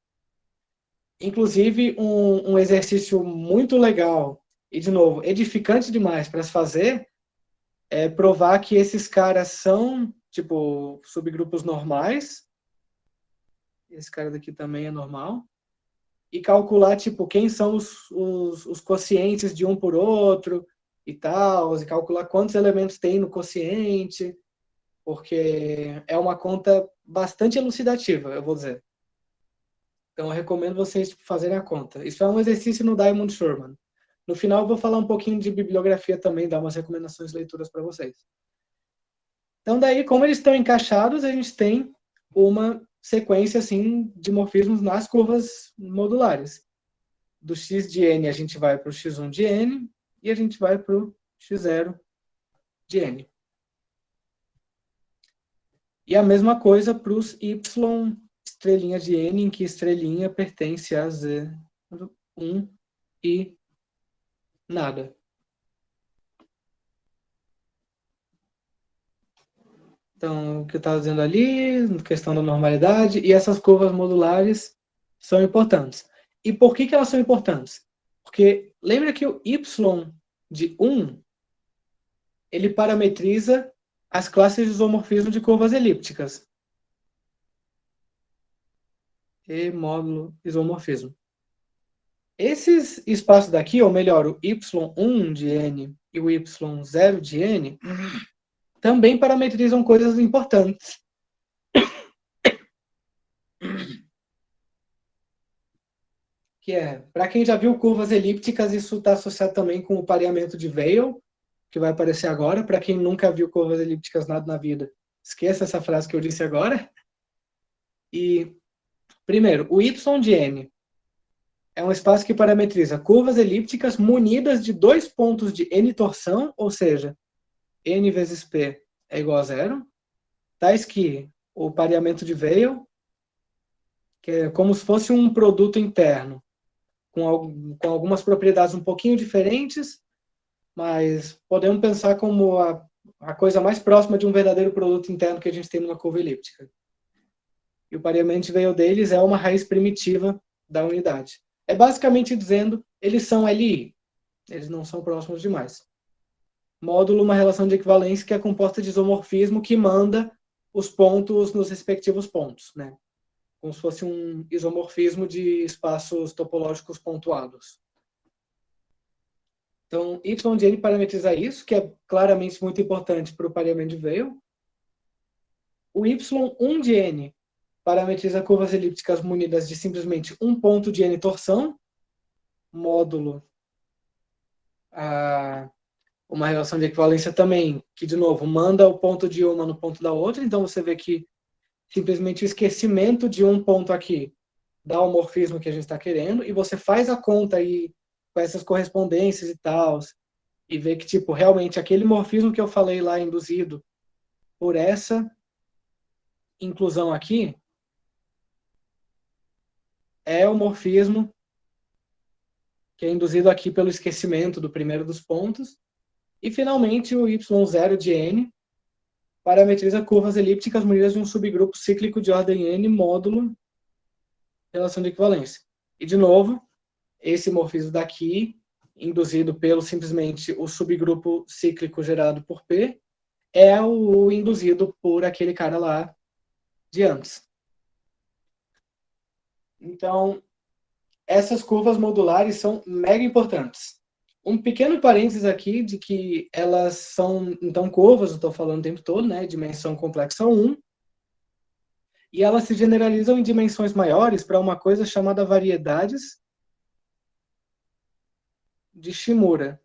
Inclusive, um exercício muito legal e, de novo, edificante demais para se fazer é provar que esses caras são, tipo, subgrupos normais. Esse cara daqui também é normal. E calcular, tipo, quem são os quocientes de um por outro e tal, e calcular quantos elementos tem no quociente, porque é uma conta bastante elucidativa, eu vou dizer. Então, eu recomendo vocês fazerem a conta. Isso é um exercício no Diamond Sherman. No final, eu vou falar um pouquinho de bibliografia também, dar umas recomendações de leituras para vocês. Então, daí, como eles estão encaixados, a gente tem uma sequência assim de morfismos nas curvas modulares. Do x de n, a gente vai para o x1 de n e a gente vai para o x0 de n. E a mesma coisa para os y estrelinha de n, em que estrelinha pertence a 0, 1 e nada. Então, o que eu estava dizendo ali, questão da normalidade, e essas curvas modulares são importantes. E por que elas são importantes? Porque lembra que o y de 1, ele parametriza as classes de isomorfismo de curvas elípticas. E módulo isomorfismo. Esses espaços daqui, ou melhor, o y1 de n e o y0 de n, também parametrizam coisas importantes. Que é, para quem já viu curvas elípticas, isso está associado também com o pareamento de Weyl, que vai aparecer agora. Para quem nunca viu curvas elípticas nada na vida, esqueça essa frase que eu disse agora. E, primeiro, o y de n é um espaço que parametriza curvas elípticas munidas de 2 pontos de n torção, ou seja, n vezes p é igual a zero, tais que o pareamento de Weyl, que é como se fosse um produto interno, com algumas propriedades um pouquinho diferentes, mas podemos pensar como a coisa mais próxima de um verdadeiro produto interno que a gente tem numa curva elíptica. E o pareamento de Weyl deles é uma raiz primitiva da unidade. É basicamente dizendo, eles são LI, eles não são próximos demais. Módulo, uma relação de equivalência que é composta de isomorfismo que manda os pontos nos respectivos pontos, né? Como se fosse um isomorfismo de espaços topológicos pontuados. Então, y de n parametriza isso, que é claramente muito importante para o pareamento de Weyl. O y1 de n parametriza curvas elípticas munidas de simplesmente um ponto de n torção, módulo uma relação de equivalência também, que, de novo, manda o ponto de uma no ponto da outra. Então, você vê que simplesmente o esquecimento de um ponto aqui dá o morfismo que a gente está querendo, e você faz a conta aí com essas correspondências e tal, e vê que, tipo, realmente aquele morfismo que eu falei lá induzido por essa inclusão aqui é o morfismo que é induzido aqui pelo esquecimento do primeiro dos pontos. E, finalmente, o y0 de n parametriza curvas elípticas munidas de um subgrupo cíclico de ordem n módulo relação de equivalência. E, de novo, esse morfismo daqui, induzido pelo simplesmente o subgrupo cíclico gerado por P, é o induzido por aquele cara lá de antes. Então, essas curvas modulares são mega importantes. Um pequeno parênteses aqui de que elas são, então, curvas, eu estou falando o tempo todo, né, dimensão complexa 1, e elas se generalizam em dimensões maiores para uma coisa chamada variedades de Shimura.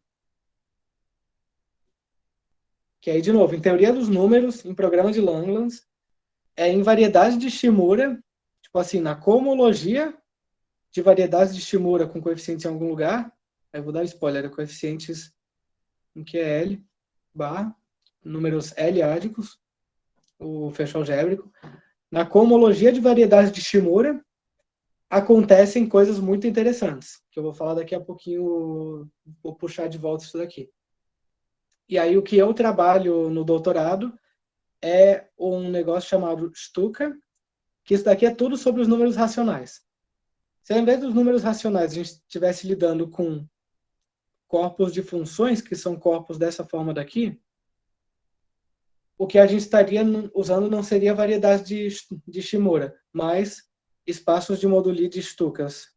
Que aí, de novo, em teoria dos números, em programa de Langlands, é em variedade de Shimura, tipo assim, na cohomologia de variedades de Shimura com coeficientes em algum lugar, aí eu vou dar spoiler, é coeficientes em que é L, barra, números L-ádicos, o fecho algébrico. Na cohomologia de variedades de Shimura, acontecem coisas muito interessantes, que eu vou falar daqui a pouquinho, vou puxar de volta isso daqui. E aí o que eu trabalho no doutorado é um negócio chamado Stuka, que isso daqui é tudo sobre os números racionais. Se ao invés dos números racionais a gente estivesse lidando com corpos de funções, que são corpos dessa forma daqui, o que a gente estaria usando não seria variedade de Shimura, mas espaços de moduli de Stukas.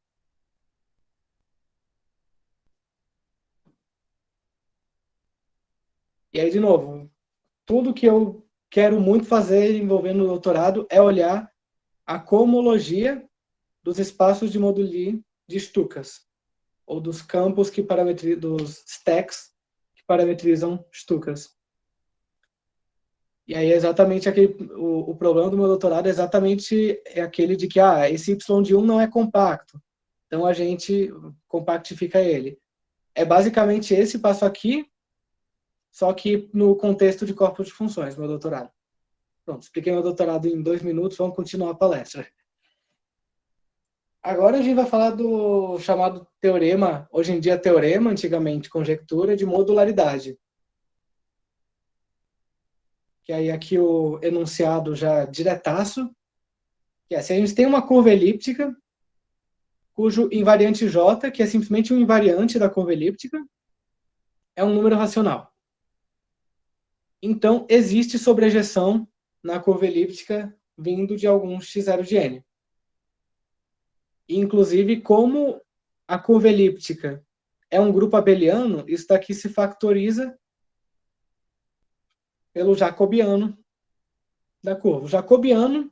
E aí, de novo, tudo que eu quero muito fazer envolvendo o doutorado é olhar a cohomologia dos espaços de moduli de Stukas, ou dos campos que parametrizam, dos stacks que parametrizam Stukas. E aí é exatamente aquele, o problema do meu doutorado é exatamente aquele de que esse y de 1 não é compacto, então a gente compactifica ele. É basicamente esse passo aqui, só que no contexto de corpos de funções, meu doutorado. Pronto, expliquei meu doutorado em 2 minutos, vamos continuar a palestra. Agora a gente vai falar do chamado teorema, hoje em dia teorema, antigamente conjectura, de modularidade. Que aí aqui o enunciado já diretaço, que é, se a gente tem uma curva elíptica, cujo invariante J, que é simplesmente um invariante da curva elíptica, é um número racional. Então, existe sobrejeção na curva elíptica vindo de algum x0 de n. Inclusive, como a curva elíptica é um grupo abeliano, isso daqui se factoriza pelo jacobiano da curva. O jacobiano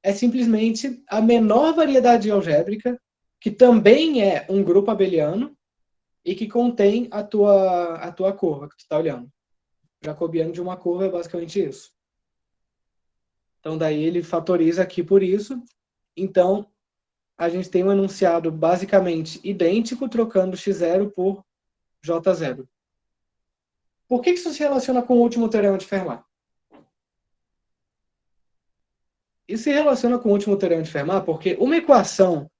é simplesmente a menor variedade algébrica, que também é um grupo abeliano, e que contém a tua curva que tu está olhando. O jacobiano de uma curva é basicamente isso. Então, daí ele fatoriza aqui por isso. Então, a gente tem um enunciado basicamente idêntico, trocando x0 por j0. Por que isso se relaciona com o último teorema de Fermat? Isso se relaciona com o último teorema de Fermat porque uma equação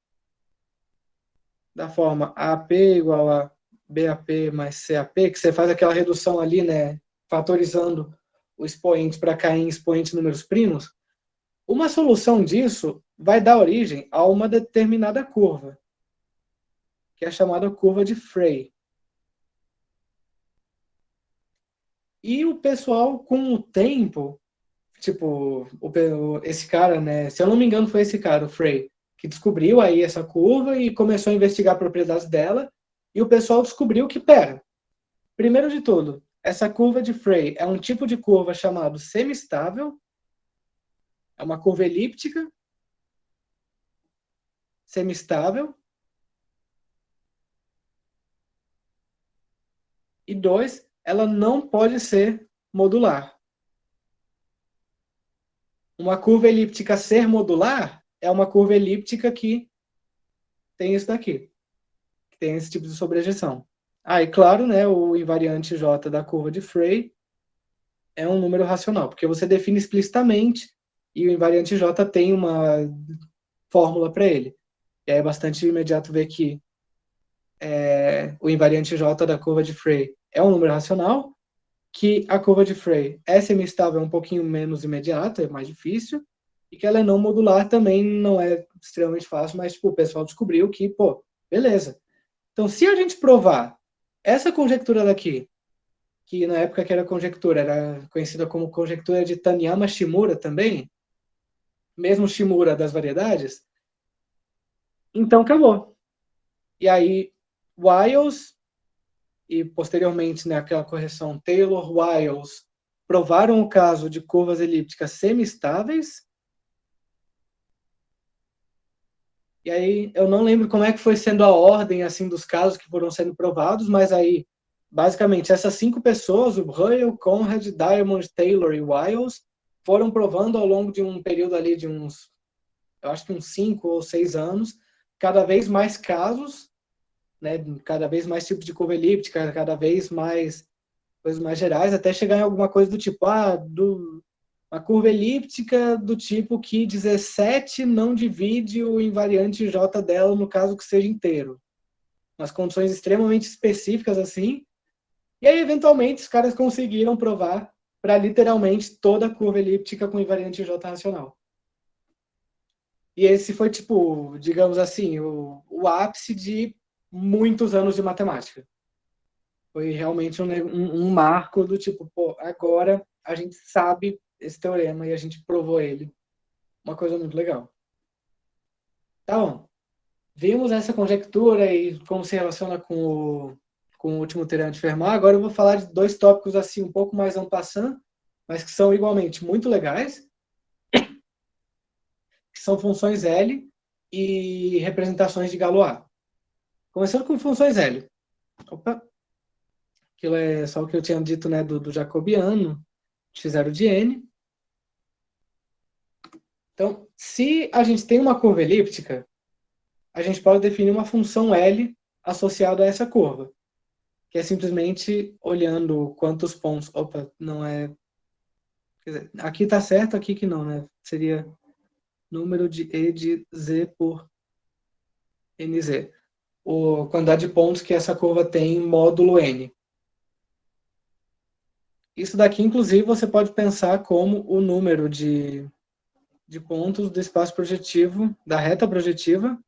da forma AP igual a BAP mais CAP, que você faz aquela redução ali, né, fatorizando o expoente para cair em expoentes números primos, uma solução disso vai dar origem a uma determinada curva, que é a chamada curva de Frey. E o pessoal, com o tempo, tipo, esse cara, né, se eu não me engano foi esse cara, o Frey, que descobriu aí essa curva e começou a investigar propriedades dela, e o pessoal descobriu que, pera, primeiro de tudo, essa curva de Frey é um tipo de curva chamado semistável, é uma curva elíptica, semistável, e dois, ela não pode ser modular. Uma curva elíptica ser modular é uma curva elíptica que tem isso daqui, que tem esse tipo de sobrejeção. Ah, e claro, né, o invariante J da curva de Frey é um número racional, porque você define explicitamente e o invariante J tem uma fórmula para ele. E aí é bastante imediato ver que o invariante J da curva de Frey é um número racional, que a curva de Frey é semistável, é um pouquinho menos imediata, é mais difícil, e que ela é não modular também não é extremamente fácil, mas tipo, o pessoal descobriu que, pô, beleza. Então, se a gente provar essa conjectura daqui, que na época que era conjectura, era conhecida como conjectura de Taniyama-Shimura também, mesmo Shimura das variedades, então acabou. E aí, Wiles e posteriormente, né, aquela correção Taylor-Wiles provaram o caso de curvas elípticas semi-estáveis. E aí eu não lembro como é que foi sendo a ordem assim dos casos que foram sendo provados, mas aí basicamente essas 5 pessoas, o Russell, Conrad, Diamond, Taylor e Wiles, foram provando ao longo de um período ali de uns, eu acho que uns 5 ou 6 anos, cada vez mais casos, né, cada vez mais tipos de curva elíptica, cada vez mais coisas mais gerais, até chegar em alguma coisa do tipo, uma curva elíptica do tipo que 17 não divide o invariante J dela, no caso que seja inteiro. Umas condições extremamente específicas assim. E aí, eventualmente, os caras conseguiram provar para literalmente toda a curva elíptica com invariante J racional. E esse foi, tipo, digamos assim, o ápice de muitos anos de matemática. Foi realmente um marco do tipo, pô, agora a gente sabe esse teorema e a gente provou ele. Uma coisa muito legal. Tá bom. Vimos essa conjectura e como se relaciona com o último teorema de Fermat. Agora eu vou falar de 2 tópicos assim um pouco mais en passant, mas que são igualmente muito legais, que são funções L e representações de Galois. Começando com funções L. Opa. Aquilo é só o que eu tinha dito, né, do jacobiano, x0 de n. Então, se a gente tem uma curva elíptica, a gente pode definir uma função L associada a essa curva, que é simplesmente olhando quantos pontos... Opa, não é... Quer dizer, aqui está certo, aqui que não, né? Seria número de E de Z por NZ. A quantidade de pontos que essa curva tem módulo N. Isso daqui, inclusive, você pode pensar como o número de pontos do espaço projetivo, da reta projetiva,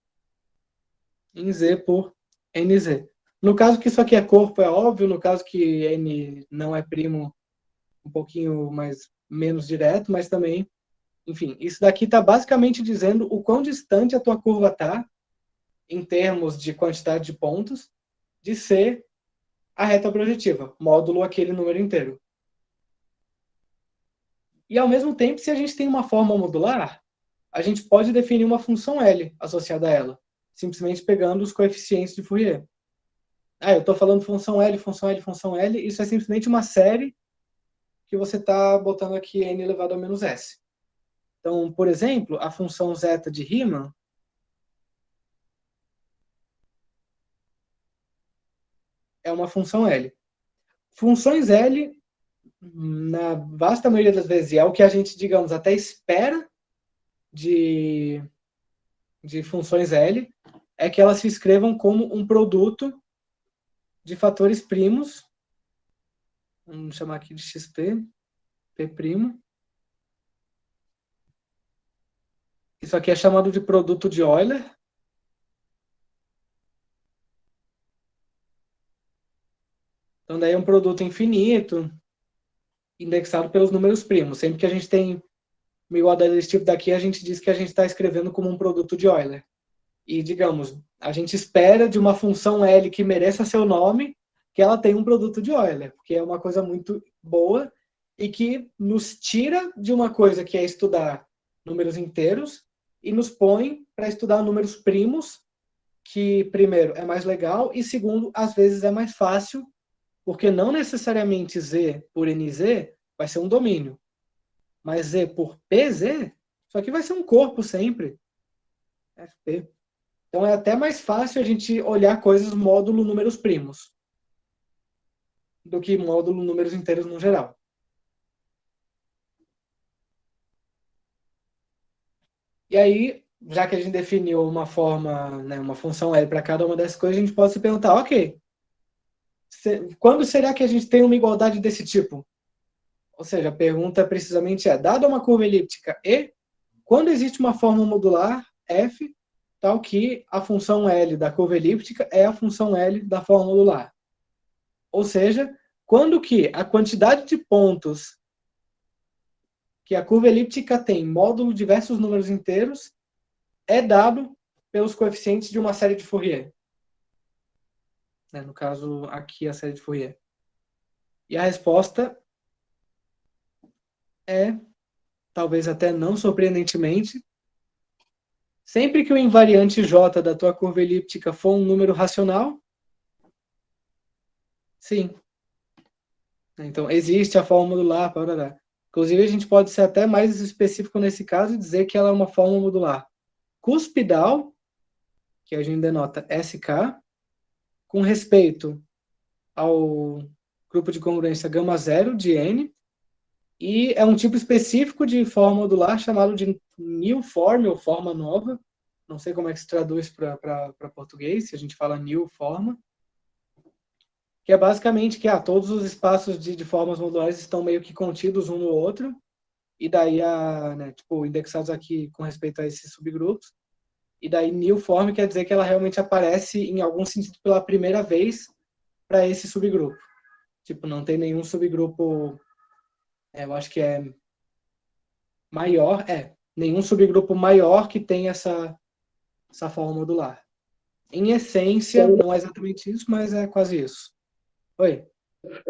em Z por NZ. No caso que isso aqui é corpo, é óbvio. No caso que N não é primo, um pouquinho menos direto, mas também, enfim, isso daqui está basicamente dizendo o quão distante a tua curva está, em termos de quantidade de pontos, de ser a reta projetiva, módulo aquele número inteiro. E, ao mesmo tempo, se a gente tem uma forma modular, a gente pode definir uma função L associada a ela, simplesmente pegando os coeficientes de Fourier. Eu estou falando função L, função L, função L, isso é simplesmente uma série que você está botando aqui n elevado a menos s. Então, por exemplo, a função zeta de Riemann é uma função L. Funções L, na vasta maioria das vezes, é o que a gente, digamos, até espera de funções L, é que elas se escrevam como um produto de fatores primos, vamos chamar aqui de XP, P'. Isso aqui é chamado de produto de Euler. Então, daí é um produto infinito, indexado pelos números primos. Sempre que a gente tem uma igualdade desse tipo daqui, a gente diz que a gente está escrevendo como um produto de Euler. E, digamos, a gente espera de uma função L que mereça seu nome, que ela tenha um produto de Euler, porque é uma coisa muito boa e que nos tira de uma coisa que é estudar números inteiros e nos põe para estudar números primos, que, primeiro, é mais legal e, segundo, às vezes é mais fácil, porque não necessariamente Z por NZ vai ser um domínio, mas Z por PZ, isso aqui vai ser um corpo sempre, FP. Então é até mais fácil a gente olhar coisas módulo números primos do que módulo números inteiros no geral. E aí, já que a gente definiu uma forma, né, uma função L para cada uma dessas coisas, a gente pode se perguntar, ok, quando será que a gente tem uma igualdade desse tipo? Ou seja, a pergunta precisamente é, dada uma curva elíptica E, quando existe uma forma modular, F, tal que a função L da curva elíptica é a função L da forma modular. Ou seja, quando que a quantidade de pontos que a curva elíptica tem módulo diversos números inteiros é dado pelos coeficientes de uma série de Fourier. No caso, aqui a série de Fourier. E a resposta é, talvez até não surpreendentemente, sempre que o invariante J da tua curva elíptica for um número racional, sim. Então, existe a forma modular. Inclusive, a gente pode ser até mais específico nesse caso e dizer que ela é uma forma modular cuspidal, que a gente denota SK, com respeito ao grupo de congruência gama zero de N, e é um tipo específico de forma modular chamado de new form, ou forma nova. Não sei como é que se traduz para português, se a gente fala new forma, que é basicamente que todos os espaços de formas modulares estão meio que contidos um no outro, e daí, indexados aqui com respeito a esses subgrupos, e daí new form quer dizer que ela realmente aparece em algum sentido pela primeira vez para esse subgrupo. Tipo, não tem nenhum subgrupo, eu acho que é maior, nenhum subgrupo maior que tenha essa forma modular. Em essência, não é exatamente isso, mas é quase isso. Oi?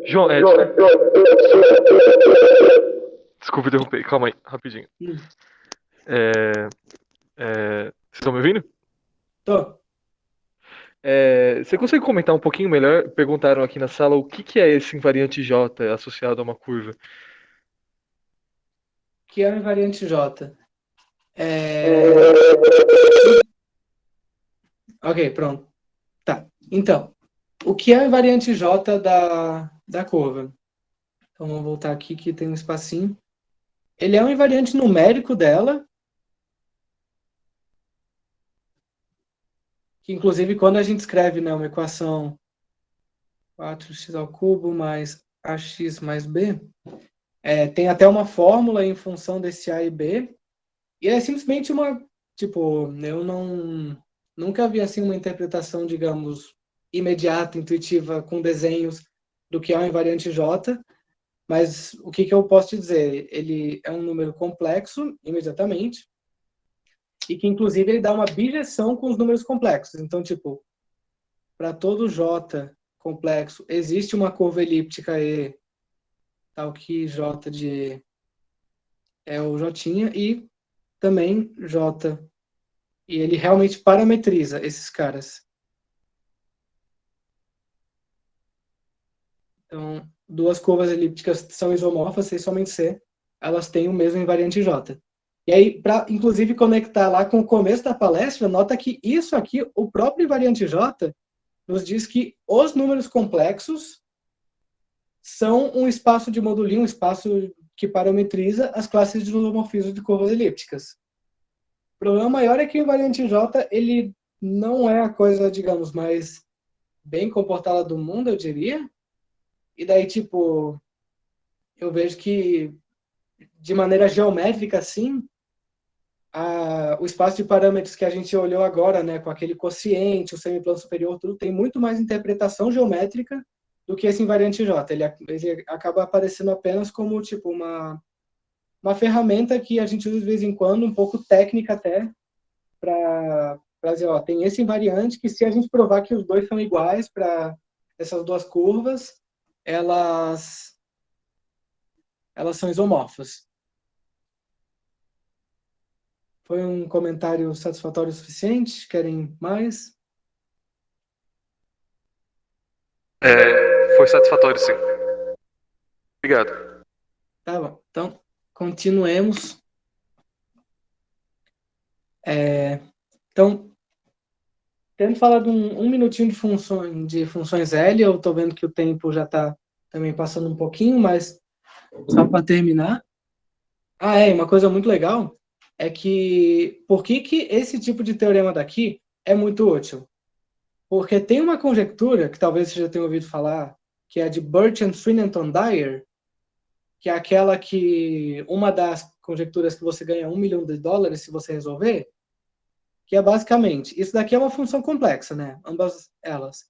João, desculpa interromper, calma aí, rapidinho. Vocês estão me ouvindo? Tô. Você consegue comentar um pouquinho melhor? Perguntaram aqui na sala o que é esse invariante J associado a uma curva. Que é o invariante J? Ok, pronto. Tá. Então, o que é o invariante J da curva? Então, vamos voltar aqui que tem um espacinho. Ele é um invariante numérico dela, que inclusive quando a gente escreve uma equação 4x ao cubo mais ax mais b, tem até uma fórmula em função desse a e b, e é simplesmente eu nunca vi assim uma interpretação, digamos, imediata, intuitiva, com desenhos do que é uma invariante J, mas o que eu posso te dizer? Ele é um número complexo, imediatamente, e que, inclusive, ele dá uma bijeção com os números complexos. Então, tipo, para todo J complexo, existe uma curva elíptica E, tal que J de E é o J, e também J. E ele realmente parametriza esses caras. Então, duas curvas elípticas são isomorfas, C e somente C, elas têm o mesmo invariante J. E aí, para inclusive conectar lá com o começo da palestra, nota que isso aqui, o próprio invariante J, nos diz que os números complexos são um espaço de modulinho, um espaço que parametriza as classes de isomorfismo de curvas elípticas. O problema maior é que o invariante J, ele não é a coisa, digamos, mais bem comportada do mundo, eu diria. E daí, tipo, eu vejo que, de maneira geométrica, assim, o espaço de parâmetros que a gente olhou agora, né, com aquele quociente, o semiplano superior, tudo, tem muito mais interpretação geométrica do que esse invariante J. Ele acaba aparecendo apenas como, tipo, uma ferramenta que a gente usa de vez em quando, um pouco técnica até, para dizer, ó, tem esse invariante que, se a gente provar que os dois são iguais para essas duas curvas, elas são isomorfas. Foi um comentário satisfatório o suficiente? Querem mais? Foi satisfatório, sim. Obrigado. Tá bom. Então, continuemos. Então, tendo falado um minutinho de funções L, eu estou vendo que o tempo já está também passando um pouquinho, mas só para terminar. Uma coisa muito legal é que por que esse tipo de teorema daqui é muito útil? Porque tem uma conjectura, que talvez você já tenha ouvido falar, que é de Burchard, Swinnerton, Dyer, que é aquela que, uma das conjecturas que você ganha $1 milhão se você resolver, que é basicamente, isso daqui é uma função complexa, né? Ambas elas.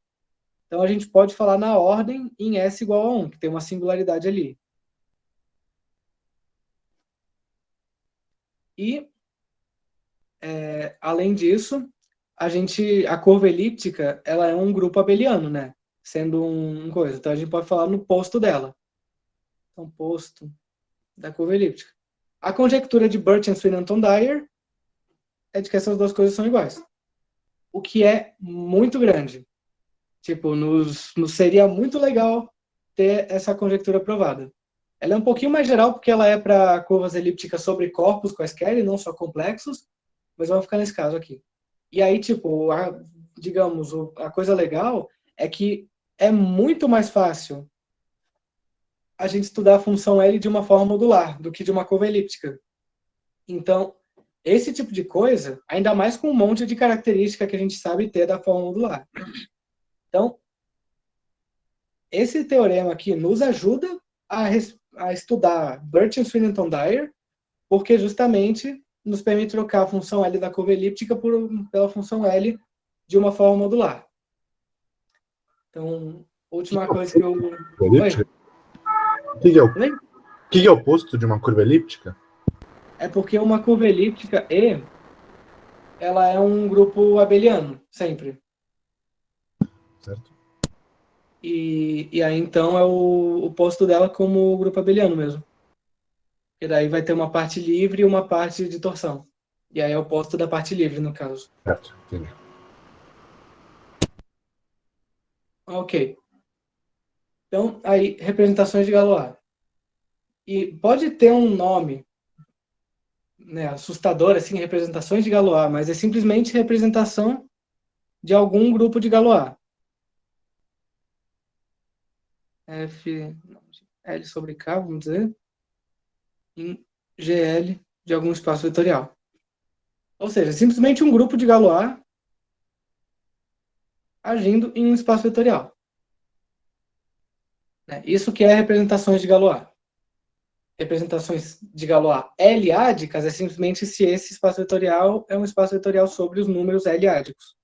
Então a gente pode falar na ordem em S igual a 1, que tem uma singularidade ali. E, além disso, a curva elíptica, ela é um grupo abeliano, né? Sendo um coisa. Então a gente pode falar no posto dela. Então, posto da curva elíptica. A conjectura de Burchard, Swinnerton, Dyer é de que essas duas coisas são iguais. O que é muito grande. Tipo, nos seria muito legal ter essa conjectura provada. Ela é um pouquinho mais geral, porque ela é para curvas elípticas sobre corpos quaisquer, e não só complexos, mas vamos ficar nesse caso aqui. E aí, tipo, digamos, a coisa legal é que é muito mais fácil a gente estudar a função L de uma forma modular do que de uma curva elíptica. Então, esse tipo de coisa, ainda mais com um monte de característica que a gente sabe ter da forma modular. Então, esse teorema aqui nos ajuda a estudar Burchard, Swinnerton, Dyer, porque justamente nos permite trocar a função L da curva elíptica pela função L de uma forma modular. Então, última coisa que eu... Elíptica? O que é o oposto de uma curva elíptica? É porque uma curva elíptica E, ela é um grupo abeliano, sempre. Certo. E aí, então, é o oposto dela como o grupo abeliano mesmo. E daí vai ter uma parte livre e uma parte de torção. E aí é o oposto da parte livre, no caso. Certo, entendi. Ok. Então, aí, representações de Galois. E pode ter um nome, né, assustador, assim, representações de Galois, mas é simplesmente representação de algum grupo de Galois. L sobre K, vamos dizer, em GL de algum espaço vetorial. Ou seja, simplesmente um grupo de Galois agindo em um espaço vetorial. Isso que é representações de Galois. Representações de Galois L-ádicas é simplesmente se esse espaço vetorial é um espaço vetorial sobre os números L-ádicos.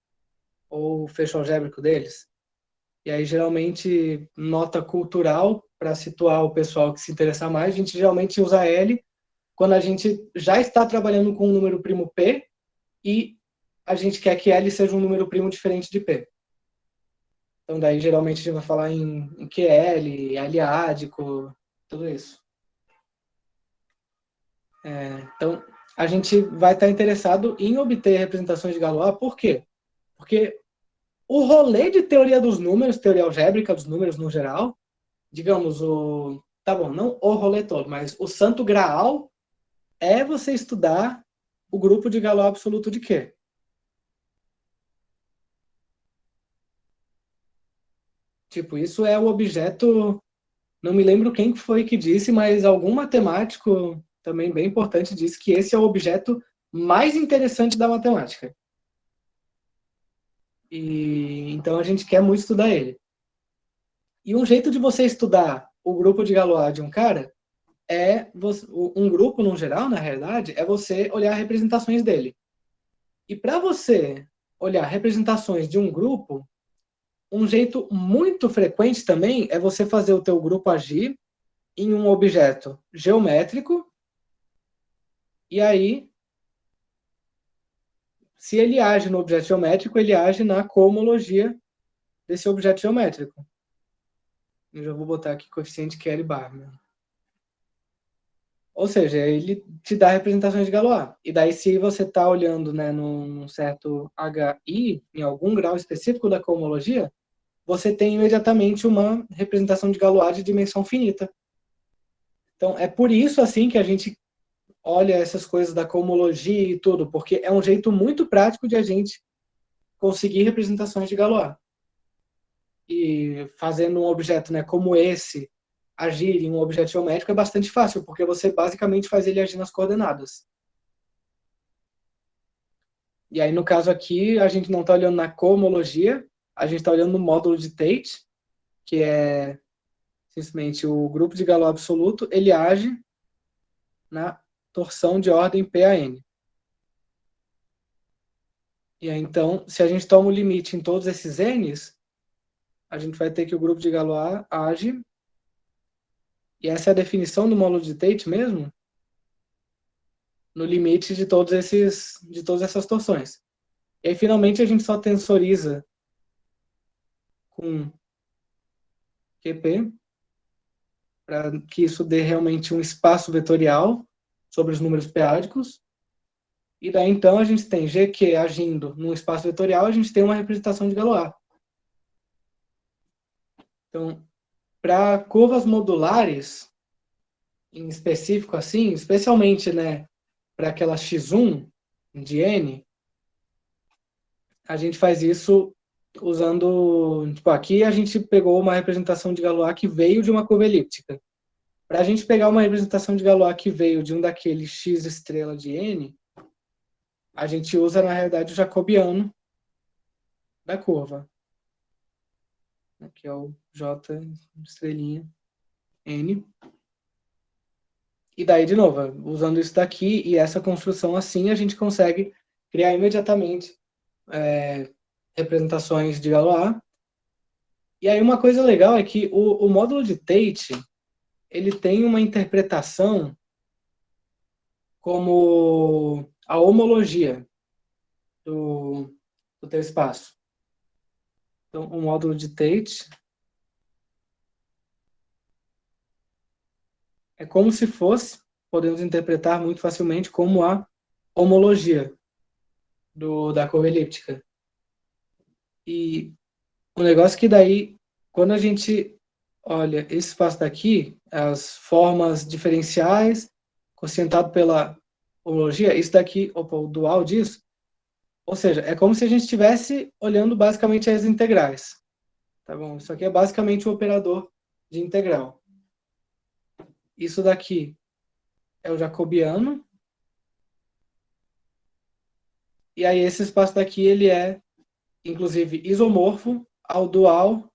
ou o fecho algébrico deles. E aí, geralmente, nota cultural, para situar o pessoal que se interessar mais, a gente geralmente usa L quando a gente já está trabalhando com um número primo P e a gente quer que L seja um número primo diferente de P. Então, daí, geralmente, a gente vai falar em QL, L-ádico, tudo isso. Então, a gente vai estar interessado em obter representações de Galois, por quê? Porque o rolê de teoria dos números, teoria algébrica dos números no geral, digamos, tá bom, não o rolê todo, mas o santo graal é você estudar o grupo de Galois absoluto de Q. Tipo, isso é o objeto, não me lembro quem foi que disse, mas algum matemático também bem importante disse que esse é o objeto mais interessante da matemática. E então a gente quer muito estudar ele. E um jeito de você estudar o grupo de Galois de um cara é um grupo no geral, na realidade, é você olhar representações dele. E para você olhar representações de um grupo, um jeito muito frequente também é você fazer o teu grupo agir em um objeto geométrico. E aí, se ele age no objeto geométrico, ele age na cohomologia desse objeto geométrico. Eu já vou botar aqui coeficiente Kelly Barman. Ou seja, ele te dá representações de Galois. E daí, se você está olhando, né, num certo HI, em algum grau específico da cohomologia, você tem imediatamente uma representação de Galois de dimensão finita. Então, é por isso assim que a gente olha essas coisas da cohomologia e tudo, porque é um jeito muito prático de a gente conseguir representações de Galois. E fazendo um objeto, né, como esse agir em um objeto geométrico é bastante fácil, porque você basicamente faz ele agir nas coordenadas. E aí, no caso aqui, a gente não está olhando na cohomologia, a gente está olhando no módulo de Tate, que é simplesmente o grupo de Galois absoluto, ele age na torção de ordem PAN. E aí, então, se a gente toma o limite em todos esses n's, a gente vai ter que o grupo de Galois age, e essa é a definição do módulo de Tate mesmo, no limite de todas essas torções. E aí, finalmente, a gente só tensoriza com QP, para que isso dê realmente um espaço vetorial sobre os números p-ádicos. E daí, então, a gente tem GQ agindo num espaço vetorial, a gente tem uma representação de Galois. Então, para curvas modulares, em específico assim, especialmente, né, para aquela x1 de n, a gente faz isso usando, tipo, aqui a gente pegou uma representação de Galois que veio de uma curva elíptica. Para a gente pegar uma representação de Galois que veio de um daqueles x estrela de n, a gente usa, na realidade, o jacobiano da curva, que é o J estrelinha n. E daí, de novo, usando isso daqui e essa construção assim, a gente consegue criar imediatamente representações de Galois. E aí uma coisa legal é que o módulo de Tate, ele tem uma interpretação como a homologia do teu espaço. Então, o módulo de Tate é como se fosse, podemos interpretar muito facilmente como a homologia da curva elíptica. E o negócio é que daí, quando a gente olha esse espaço daqui, as formas diferenciais, quocientado pela homologia, isso daqui, o dual disso, ou seja, é como se a gente estivesse olhando basicamente as integrais. Tá bom? Isso aqui é basicamente o operador de integral. Isso daqui é o jacobiano. E aí esse espaço daqui, ele é, inclusive, isomorfo ao dual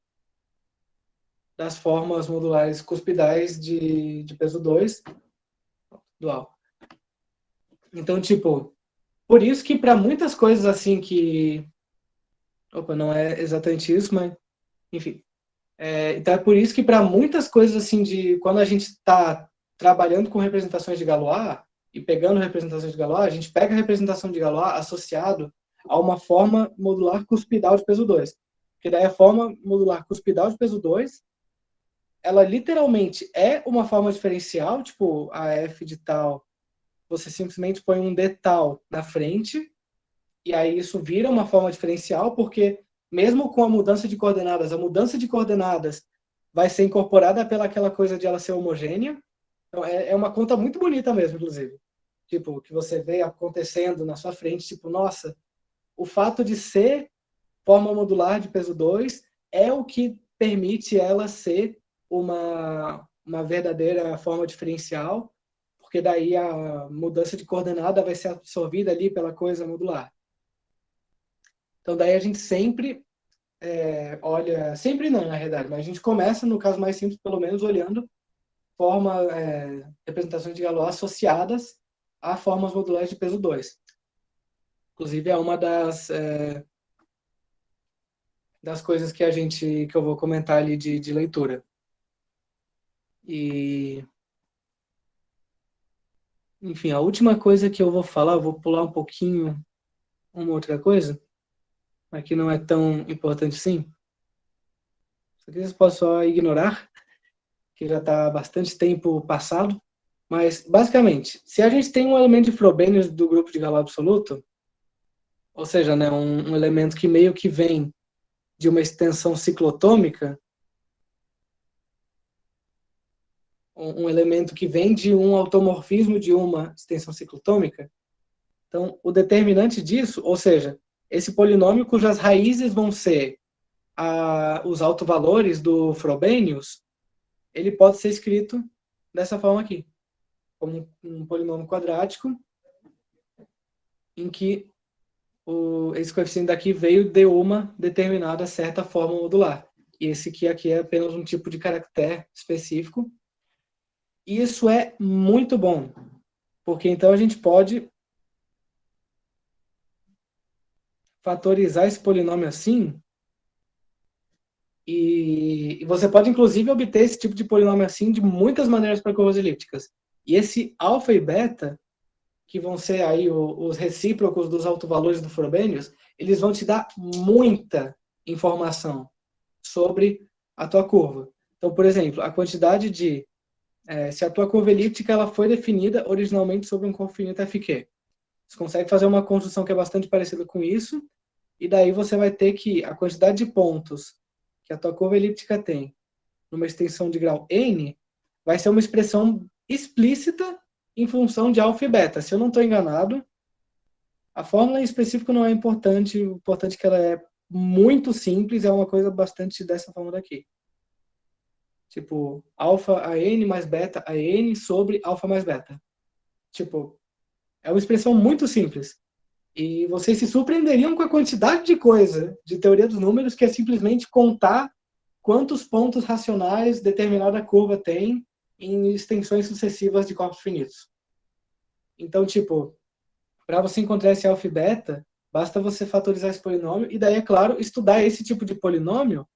das formas modulares cuspidais de peso 2, dual. Então, tipo, por isso que para muitas coisas assim que Opa, não é exatamente isso, mas enfim. Então é por isso que para muitas coisas assim de quando a gente está trabalhando com representações de Galois e pegando representações de Galois, a gente pega a representação de Galois associado a uma forma modular cuspidal de peso 2. Porque daí a forma modular cuspidal de peso 2, ela literalmente é uma forma diferencial, tipo a f de tal, você simplesmente põe um d tal na frente, e aí isso vira uma forma diferencial, porque mesmo com a mudança de coordenadas, a mudança de coordenadas vai ser incorporada pela aquela coisa de ela ser homogênea. Então, é uma conta muito bonita mesmo, inclusive. Tipo, que você vê acontecendo na sua frente, tipo, nossa, o fato de ser forma modular de peso 2 é o que permite ela ser uma verdadeira forma diferencial, porque daí a mudança de coordenada vai ser absorvida ali pela coisa modular. Então, daí a gente sempre olha, sempre não, na realidade, mas a gente começa, no caso mais simples, pelo menos, olhando representações de Galois associadas a formas modulares de peso 2. Inclusive, é uma das coisas que eu vou comentar ali de leitura. E, enfim, a última coisa que eu vou falar, eu vou pular um pouquinho uma outra coisa, mas que não é tão importante assim. Isso aqui vocês podem só ignorar, que já está bastante tempo passado. Mas, basicamente, se a gente tem um elemento de Frobenius do grupo de Galois absoluto, ou seja, né, um elemento que meio que vem de uma extensão ciclotômica, um elemento que vem de um automorfismo de uma extensão ciclotômica, então o determinante disso, ou seja, esse polinômio cujas raízes vão ser os autovalores do Frobenius, ele pode ser escrito dessa forma aqui, como um polinômio quadrático, em que esse coeficiente daqui veio de uma determinada certa forma modular. E esse aqui é apenas um tipo de caractere específico. E isso é muito bom, porque então a gente pode fatorizar esse polinômio assim, e você pode inclusive obter esse tipo de polinômio assim de muitas maneiras para curvas elípticas. E esse alfa e beta, que vão ser aí os recíprocos dos autovalores do Frobenius, eles vão te dar muita informação sobre a tua curva. Então, por exemplo, a quantidade de... se a tua curva elíptica ela foi definida originalmente sobre um cofinito FQ. Você consegue fazer uma construção que é bastante parecida com isso, e daí você vai ter que a quantidade de pontos que a tua curva elíptica tem numa extensão de grau n vai ser uma expressão explícita em função de alfa e beta. Se eu não estou enganado, a fórmula em específico não é importante, o importante é que ela é muito simples, é uma coisa bastante dessa forma daqui. Tipo, alfa a n mais beta a n sobre alfa mais beta. Tipo, é uma expressão muito simples. E vocês se surpreenderiam com a quantidade de coisa de teoria dos números que é simplesmente contar quantos pontos racionais determinada curva tem em extensões sucessivas de corpos finitos. Então, tipo, para você encontrar esse alfa e beta, basta você fatorizar esse polinômio, e daí, é claro, estudar esse tipo de polinômio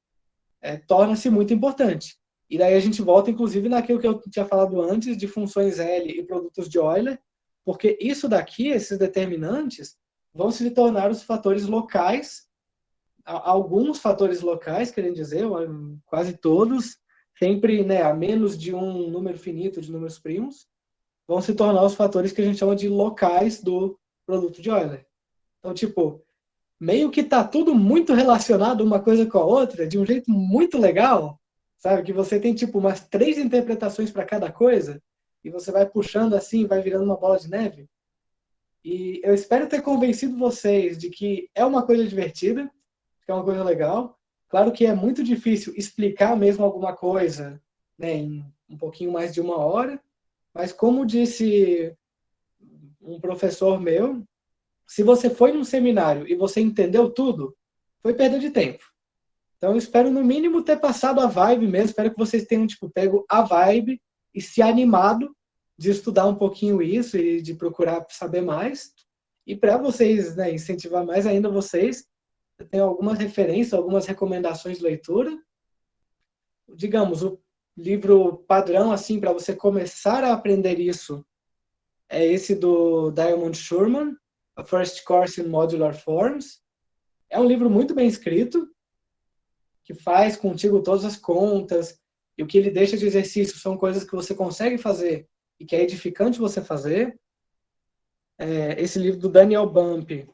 torna-se muito importante. E daí a gente volta, inclusive, naquilo que eu tinha falado antes, de funções L e produtos de Euler, porque isso daqui, esses determinantes, vão se tornar os fatores locais, alguns fatores locais, querendo dizer, quase todos, sempre a menos de um número finito de números primos, vão se tornar os fatores que a gente chama de locais do produto de Euler. Então, tipo, meio que tá tudo muito relacionado uma coisa com a outra, de um jeito muito legal, sabe? Que você tem, tipo, umas 3 interpretações para cada coisa, e você vai puxando assim, vai virando uma bola de neve. E eu espero ter convencido vocês de que é uma coisa divertida, que é uma coisa legal. Claro que é muito difícil explicar mesmo alguma coisa, né, em um pouquinho mais de uma hora, mas como disse um professor meu, se você foi num seminário e você entendeu tudo, foi perda de tempo. Então eu espero no mínimo ter passado a vibe mesmo, espero que vocês tenham tipo pego a vibe e se animado de estudar um pouquinho isso e de procurar saber mais. E para vocês, né, incentivar mais ainda vocês, Eu tenho algumas referências, algumas recomendações de leitura. Digamos, o livro padrão, assim, para você começar a aprender isso, é esse do Diamond Shurman, A First Course in Modular Forms. É um livro muito bem escrito, que faz contigo todas as contas, e o que ele deixa de exercício são coisas que você consegue fazer e que é edificante você fazer. Esse livro do Daniel Bump,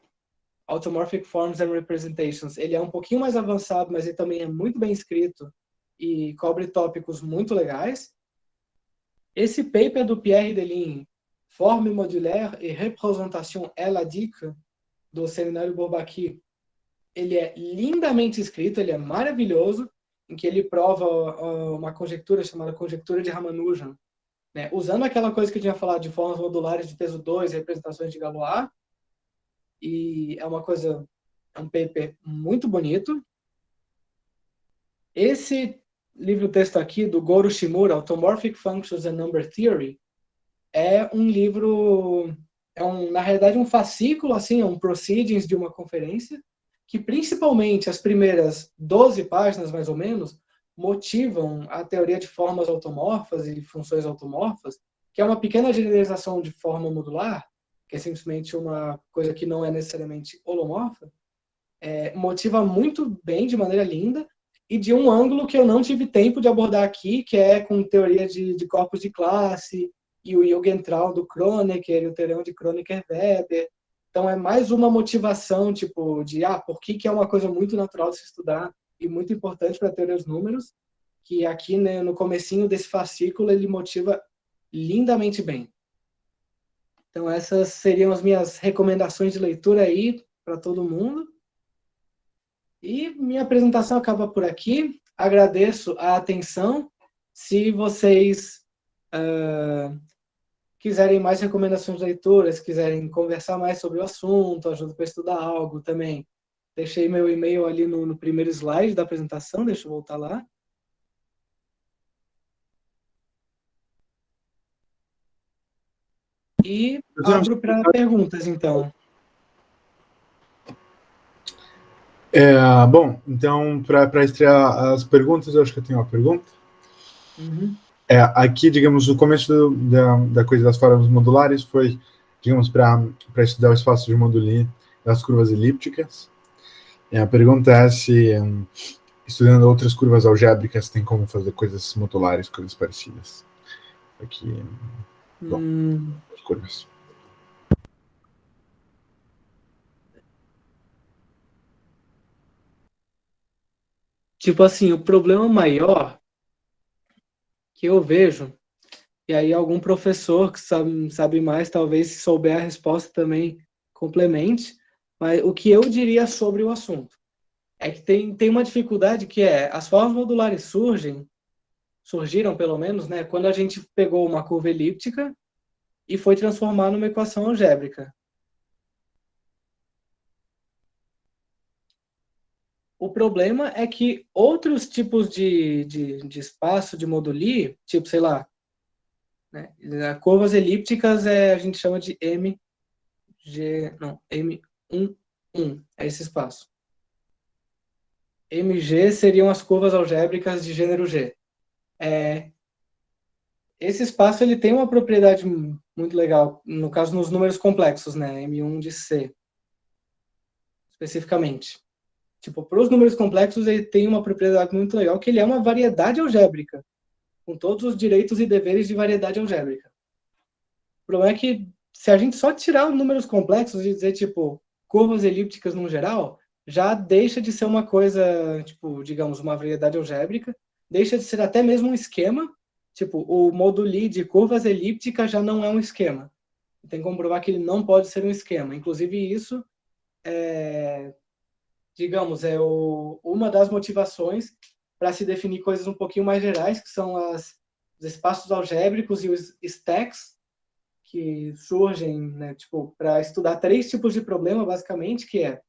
Automorphic Forms and Representations, ele é um pouquinho mais avançado, mas ele também é muito bem escrito e cobre tópicos muito legais. Esse paper do Pierre Deligne, Forme modulaire et représentation élatique, do Seminário Bourbaki, ele é lindamente escrito, ele é maravilhoso, em que ele prova uma conjectura chamada conjectura de Ramanujan, né? Usando aquela coisa que eu tinha falado de formas modulares de peso 2, representações de Galois, e é um paper muito bonito. Esse livro-texto aqui, do Goro Shimura, Automorphic Functions and Number Theory, é um livro, na realidade, um fascículo, assim, um proceedings de uma conferência, que principalmente as primeiras 12 páginas, mais ou menos, motivam a teoria de formas automorfas e funções automorfas, que é uma pequena generalização de forma modular, que é simplesmente uma coisa que não é necessariamente holomorfa, motiva muito bem, de maneira linda, e de um ângulo que eu não tive tempo de abordar aqui, que é com teoria de corpos de classe, e o Jugendraum do Kronecker, e o teorema de Kronecker-Weber. Então é mais uma motivação, tipo, de por que é uma coisa muito natural de se estudar e muito importante para a teoria dos números, que aqui, né, no comecinho desse fascículo ele motiva lindamente bem. Então essas seriam as minhas recomendações de leitura aí para todo mundo. E minha apresentação acaba por aqui. Agradeço a atenção. Se vocês quiserem mais recomendações de leituras, quiserem conversar mais sobre o assunto, ajuda para estudar algo também, deixei meu e-mail ali no primeiro slide da apresentação, deixa eu voltar lá. E abro para perguntas, então. Bom, então, para estrear as perguntas, eu acho que eu tenho uma pergunta. Uhum. Aqui, digamos, o começo da coisa das formas modulares foi, digamos, para estudar o espaço de Mondolini das curvas elípticas. E a pergunta é se, estudando outras curvas algébricas, tem como fazer coisas modulares, coisas parecidas. Aqui, bom, as curvas. Tipo assim, o problema maior que eu vejo, e aí algum professor que sabe mais, talvez se souber a resposta também complemente, mas o que eu diria sobre o assunto é que tem uma dificuldade que as formas modulares surgiram pelo menos, né, quando a gente pegou uma curva elíptica e foi transformar numa equação algébrica. O problema é que outros tipos de espaço de moduli, tipo, sei lá, né, curvas elípticas a gente chama de M11, é esse espaço. MG seriam as curvas algébricas de gênero G. Esse espaço ele tem uma propriedade muito legal, no caso nos números complexos, né? M1 de C, especificamente. Tipo, para os números complexos ele tem uma propriedade muito legal, que ele é uma variedade algébrica, com todos os direitos e deveres de variedade algébrica. O problema é que se a gente só tirar os números complexos e dizer, tipo, curvas elípticas no geral, já deixa de ser uma coisa, tipo, digamos, uma variedade algébrica, deixa de ser até mesmo um esquema. Tipo, o moduli de curvas elípticas já não é um esquema. Tem que comprovar que ele não pode ser um esquema. Inclusive, isso digamos, uma das motivações para se definir coisas um pouquinho mais gerais, que são os espaços algébricos e os stacks, que surgem, né, tipo, para estudar 3 tipos de problema, basicamente, que é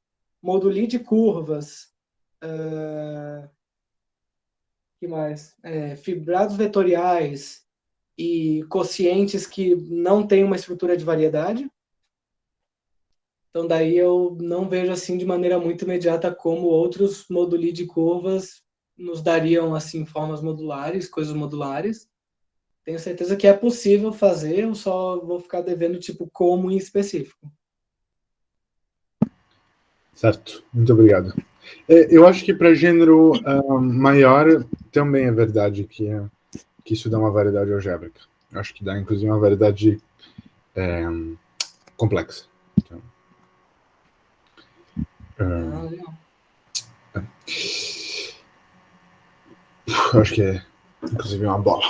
moduli de curvas, que mais? Fibrados vetoriais e quocientes que não têm uma estrutura de variedade. Então daí eu não vejo assim de maneira muito imediata como outros moduli de curvas nos dariam assim formas modulares, coisas modulares. Tenho certeza que é possível fazer, eu só vou ficar devendo tipo como em específico. Certo, muito obrigado. Eu acho que para gênero maior também é verdade que isso dá uma variedade algébrica. Eu acho que dá, inclusive, uma variedade complexa. Então, Legal. acho que é, inclusive, uma bola.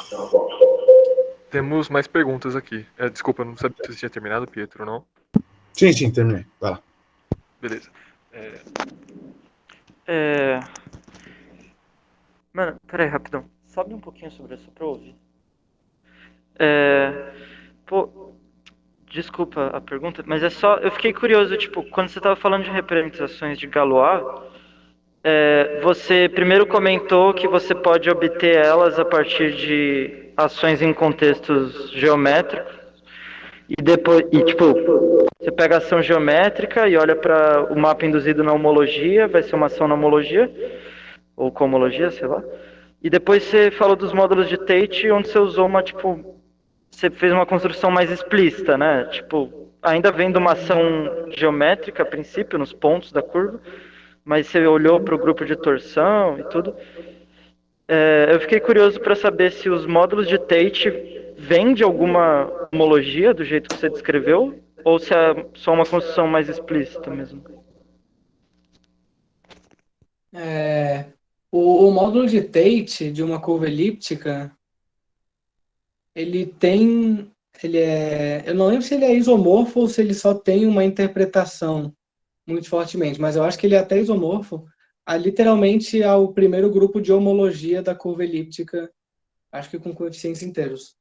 Temos mais perguntas aqui. Desculpa, eu não sabia se você tinha terminado, Pietro, não? Sim, terminei. Vai lá. Beleza. Mano, peraí, rapidão. Sobe um pouquinho sobre isso pra eu ouvir. É... Pô, desculpa a pergunta, mas é só. Eu fiquei curioso, tipo, quando você tava falando de representações de Galois, você primeiro comentou que você pode obter elas a partir de ações em contextos geométricos. E depois, tipo, você pega a ação geométrica e olha para o mapa induzido na homologia, vai ser uma ação na homologia, ou cohomologia, sei lá. E depois você falou dos módulos de Tate, onde você usou uma, tipo, você fez uma construção mais explícita, né? Tipo, ainda vendo uma ação geométrica a princípio, nos pontos da curva, mas você olhou para o grupo de torção e tudo. Eu fiquei curioso para saber se os módulos de Tate vêm de alguma homologia, do jeito que você descreveu, ou se é só uma construção mais explícita mesmo. O módulo de Tate de uma curva elíptica, ele tem, eu não lembro se ele é isomorfo ou se ele só tem uma interpretação muito fortemente, mas eu acho que ele é até isomorfo a literalmente ao primeiro grupo de homologia da curva elíptica, acho que com coeficientes inteiros.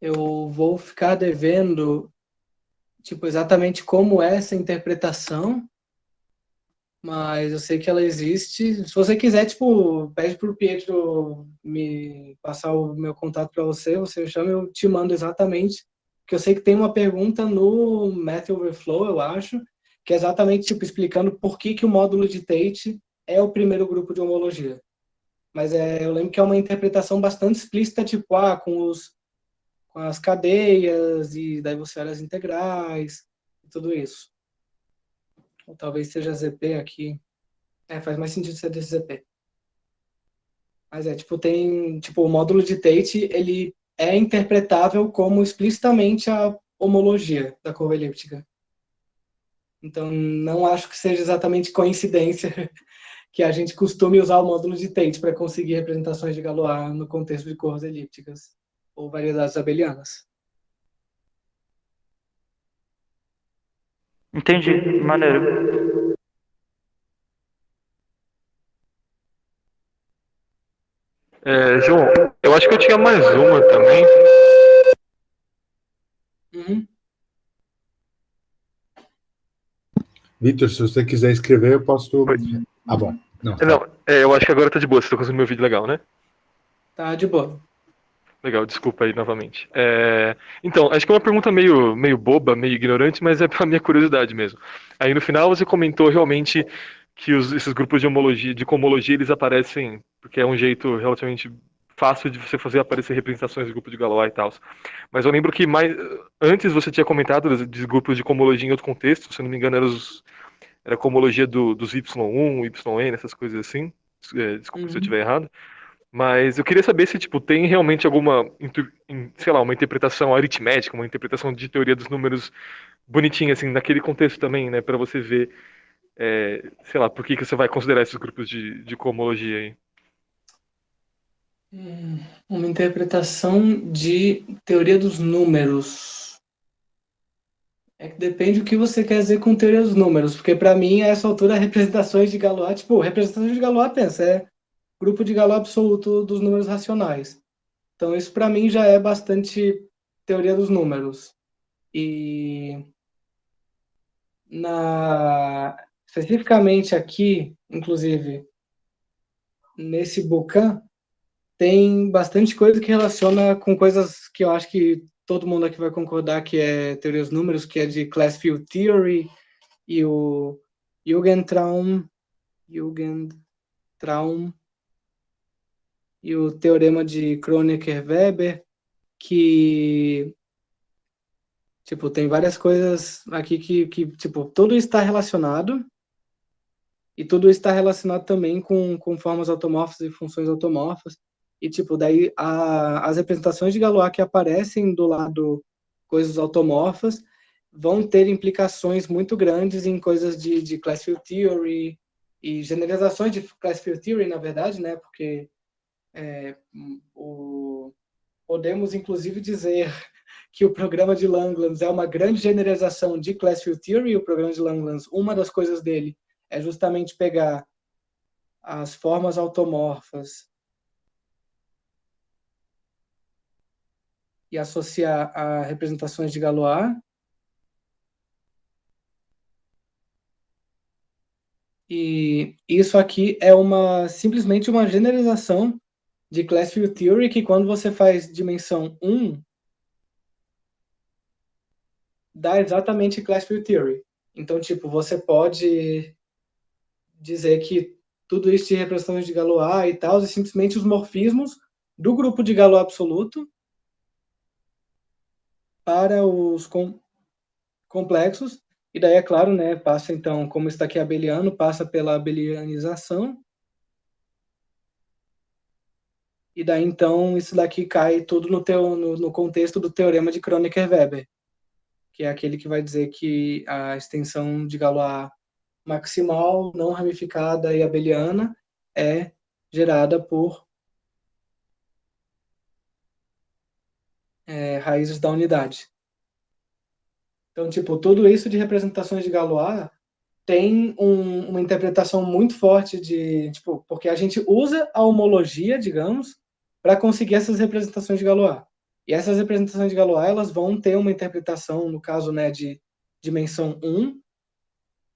Eu vou ficar devendo, tipo, exatamente como é essa interpretação, mas eu sei que ela existe. Se você quiser, tipo, pede pro Pietro me passar o meu contato para você, você chama, eu te mando exatamente, porque eu sei que tem uma pergunta no Math Overflow, eu acho, que é exatamente, tipo, explicando por que o módulo de Tate é o primeiro grupo de homologia. Mas eu lembro que é uma interpretação bastante explícita, tipo, com as cadeias, e daí você olha as integrais, e tudo isso. Ou talvez seja ZP aqui. Faz mais sentido ser desse ZP. Mas tipo, o módulo de Tate, ele é interpretável como explicitamente a homologia da curva elíptica. Então, não acho que seja exatamente coincidência que a gente costume usar o módulo de Tate para conseguir representações de Galois no contexto de curvas elípticas ou variedades abelianas. Entendi, maneiro. João, eu acho que eu tinha mais uma também. Uhum. Vitor, se você quiser escrever, eu posso. Oi. Ah, bom. Não, Não, eu acho que agora tá de boa, você tá conseguindo me ouvir legal, né? Tá de boa. Legal, desculpa aí novamente. Então, acho que é uma pergunta meio boba, meio ignorante, mas é pra minha curiosidade mesmo. Aí no final você comentou realmente que esses grupos de homologia, de cohomologia, eles aparecem porque é um jeito relativamente fácil de você fazer aparecer representações de grupo de Galois e tal. Mas eu lembro que antes você tinha comentado de grupos de cohomologia em outro contexto, se eu não me engano era a cohomologia dos Y1, YN, essas coisas assim. Desculpa se eu estiver errado. Mas eu queria saber se, tipo, tem realmente alguma, sei lá, uma interpretação aritmética, uma interpretação de teoria dos números bonitinha, assim, naquele contexto também, né, para você ver, sei lá, por que você vai considerar esses grupos de cohomologia aí. Uma interpretação de teoria dos números. É que depende do que você quer dizer com teoria dos números, porque para mim, a essa altura, representações de Galois, tipo, representações de Galois, pensa, grupo de Galois absoluto dos números racionais. Então, isso para mim já é bastante teoria dos números. E especificamente aqui, inclusive, nesse Bocan, tem bastante coisa que relaciona com coisas que eu acho que todo mundo aqui vai concordar que é teoria dos números, que é de Class Field Theory e o Jugendtraum e o teorema de Kronecker-Weber, que tipo, tem várias coisas aqui que tipo, tudo está relacionado, e tudo está relacionado também com formas automorfas e funções automorfas. E, tipo, daí as representações de Galois que aparecem do lado coisas automorfas vão ter implicações muito grandes em coisas de class field theory e generalizações de class field theory, na verdade, né? Porque podemos, inclusive, dizer que o programa de Langlands é uma grande generalização de class field theory. O programa de Langlands, uma das coisas dele é justamente pegar as formas automorfas e associar a representações de Galois. E isso aqui é simplesmente uma generalização de Class Field Theory, que quando você faz dimensão 1, dá exatamente Class Field Theory. Então, tipo, você pode dizer que tudo isso de representações de Galois e tal, e simplesmente os morfismos do grupo de Galois absoluto para os complexos, e daí, é claro, né, passa então, como isso daqui é abeliano, passa pela abelianização, e daí então isso daqui cai tudo no contexto do teorema de Kronecker-Weber, que é aquele que vai dizer que a extensão de Galois maximal, não ramificada e abeliana é gerada por raízes da unidade. Então, tipo, tudo isso de representações de Galois tem uma interpretação muito forte tipo, porque a gente usa a homologia, digamos, para conseguir essas representações de Galois. E essas representações de Galois, elas vão ter uma interpretação, no caso, né, de dimensão 1,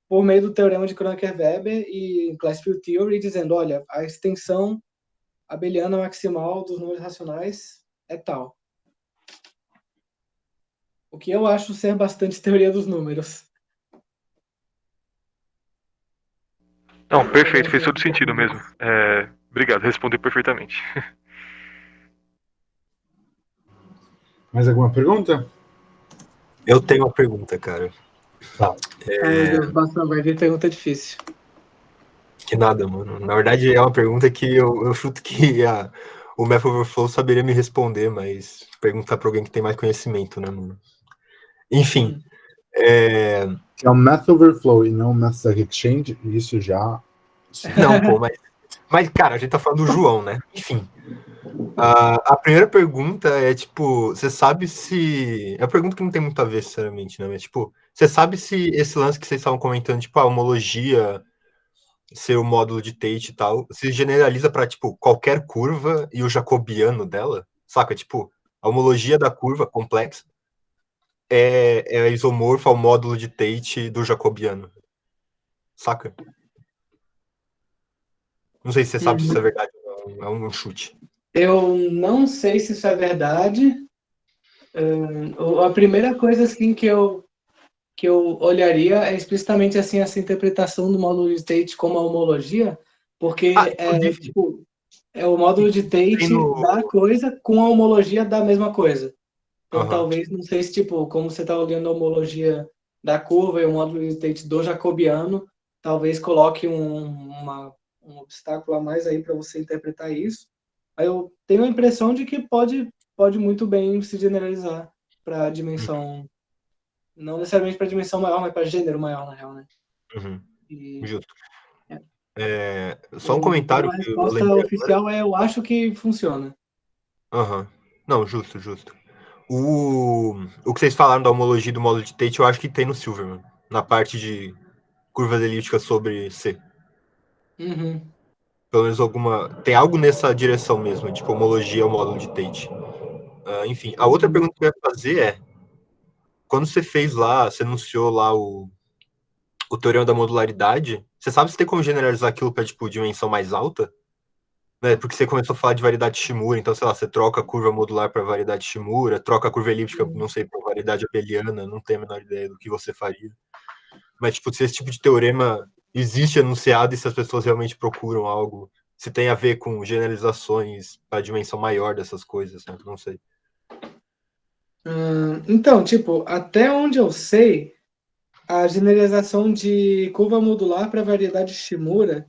por meio do teorema de Kronecker-Weber e Class Field Theory, dizendo, olha, a extensão abeliana maximal dos números racionais é tal. O que eu acho ser bastante teoria dos números. Não, perfeito, fez todo sentido mesmo. Obrigado, respondeu perfeitamente. Mais alguma pergunta? Eu tenho uma pergunta, cara. Fala. Ai, meu Deus, basta, vai vir pergunta difícil. Que nada, mano. Na verdade, é uma pergunta que eu chuto que o Math Overflow saberia me responder, mas perguntar pra alguém que tem mais conhecimento, né, mano? Enfim. É o Math Overflow e não o Math Stack Exchange, isso já... Não, pô, mas, cara, a gente tá falando do João, né? Enfim. A primeira pergunta é, tipo, você sabe se... É uma pergunta que não tem muito a ver, sinceramente, né? Mas, tipo, você sabe se esse lance que vocês estavam comentando, tipo, a homologia ser o módulo de Tate e tal, se generaliza para tipo, qualquer curva e o jacobiano dela? Saca? Tipo, a homologia da curva complexa é isomorfa ao módulo de Tate do jacobiano. Saca? Não sei se você sabe se isso é verdade ou não. É um chute. Eu não sei se isso é verdade. A primeira coisa assim que eu olharia é explicitamente assim essa interpretação do módulo de Tate como a homologia, porque tipo, é o módulo de Tate da coisa com a homologia da mesma coisa. Então, talvez, não sei se, tipo, como você está olhando a homologia da curva e o módulo de Tate do jacobiano, talvez coloque um obstáculo a mais aí para você interpretar isso. Aí eu tenho a impressão de que pode muito bem se generalizar para a dimensão, não necessariamente para a dimensão maior, mas para gênero maior, na real, né? Justo. Só um comentário então, a que eu resposta lembrei oficial agora. eu acho que funciona. Não, justo. O que vocês falaram da homologia do módulo de Tate, eu acho que tem no Silverman, na parte de curvas elípticas sobre C. Pelo menos tem algo nessa direção mesmo, tipo homologia ao módulo de Tate. Enfim, a outra pergunta que eu ia fazer é, quando você fez lá, você anunciou lá o teorema da modularidade, você sabe se tem como generalizar aquilo para tipo dimensão mais alta? né? Porque você começou a falar de variedade Shimura, então, sei lá, você troca a curva modular para variedade Shimura, troca a curva elíptica, não sei, para variedade abeliana, não tenho a menor ideia do que você faria. Mas, tipo, se esse tipo de teorema existe enunciado e se as pessoas realmente procuram algo, se tem a ver com generalizações para a dimensão maior dessas coisas, né? Não sei. Então, tipo, até onde eu sei, a generalização de curva modular para variedade Shimura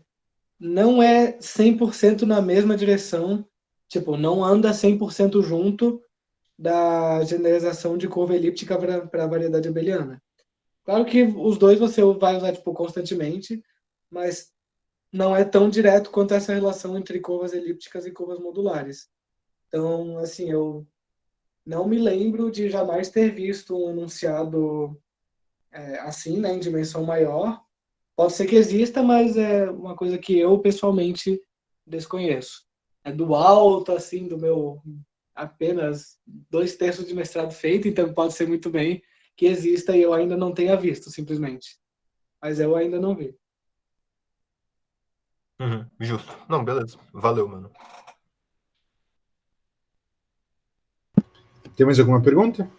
não é 100% na mesma direção, tipo, não anda 100% junto da generalização de curva elíptica para a variedade abeliana. Claro que os dois você vai usar tipo, constantemente, mas não é tão direto quanto essa relação entre curvas elípticas e curvas modulares. Então, assim, eu não me lembro de jamais ter visto um enunciado assim, né, em dimensão maior. Pode ser que exista, mas é uma coisa que eu pessoalmente desconheço. É do alto, assim, do meu apenas 2/3 de mestrado feito, então pode ser muito bem que exista e eu ainda não tenha visto, simplesmente. Mas eu ainda não vi. Uhum, justo. Não, beleza. Valeu, mano. Tem mais alguma pergunta?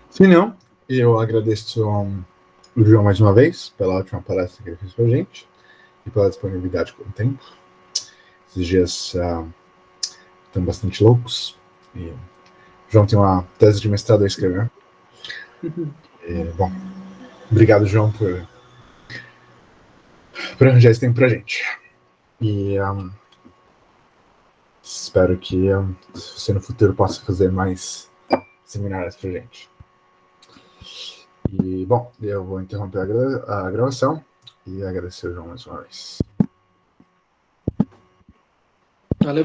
Se não, eu agradeço o João mais uma vez pela ótima palestra que ele fez pra gente e pela disponibilidade com o tempo. Esses dias estão bastante loucos e o João tem uma tese de mestrado a escrever. Bom, obrigado, João, por arranjar esse tempo pra gente. E espero que você no futuro possa fazer mais seminários pra gente. E, bom, eu vou interromper a gravação e agradecer o João mais uma vez. Valeu.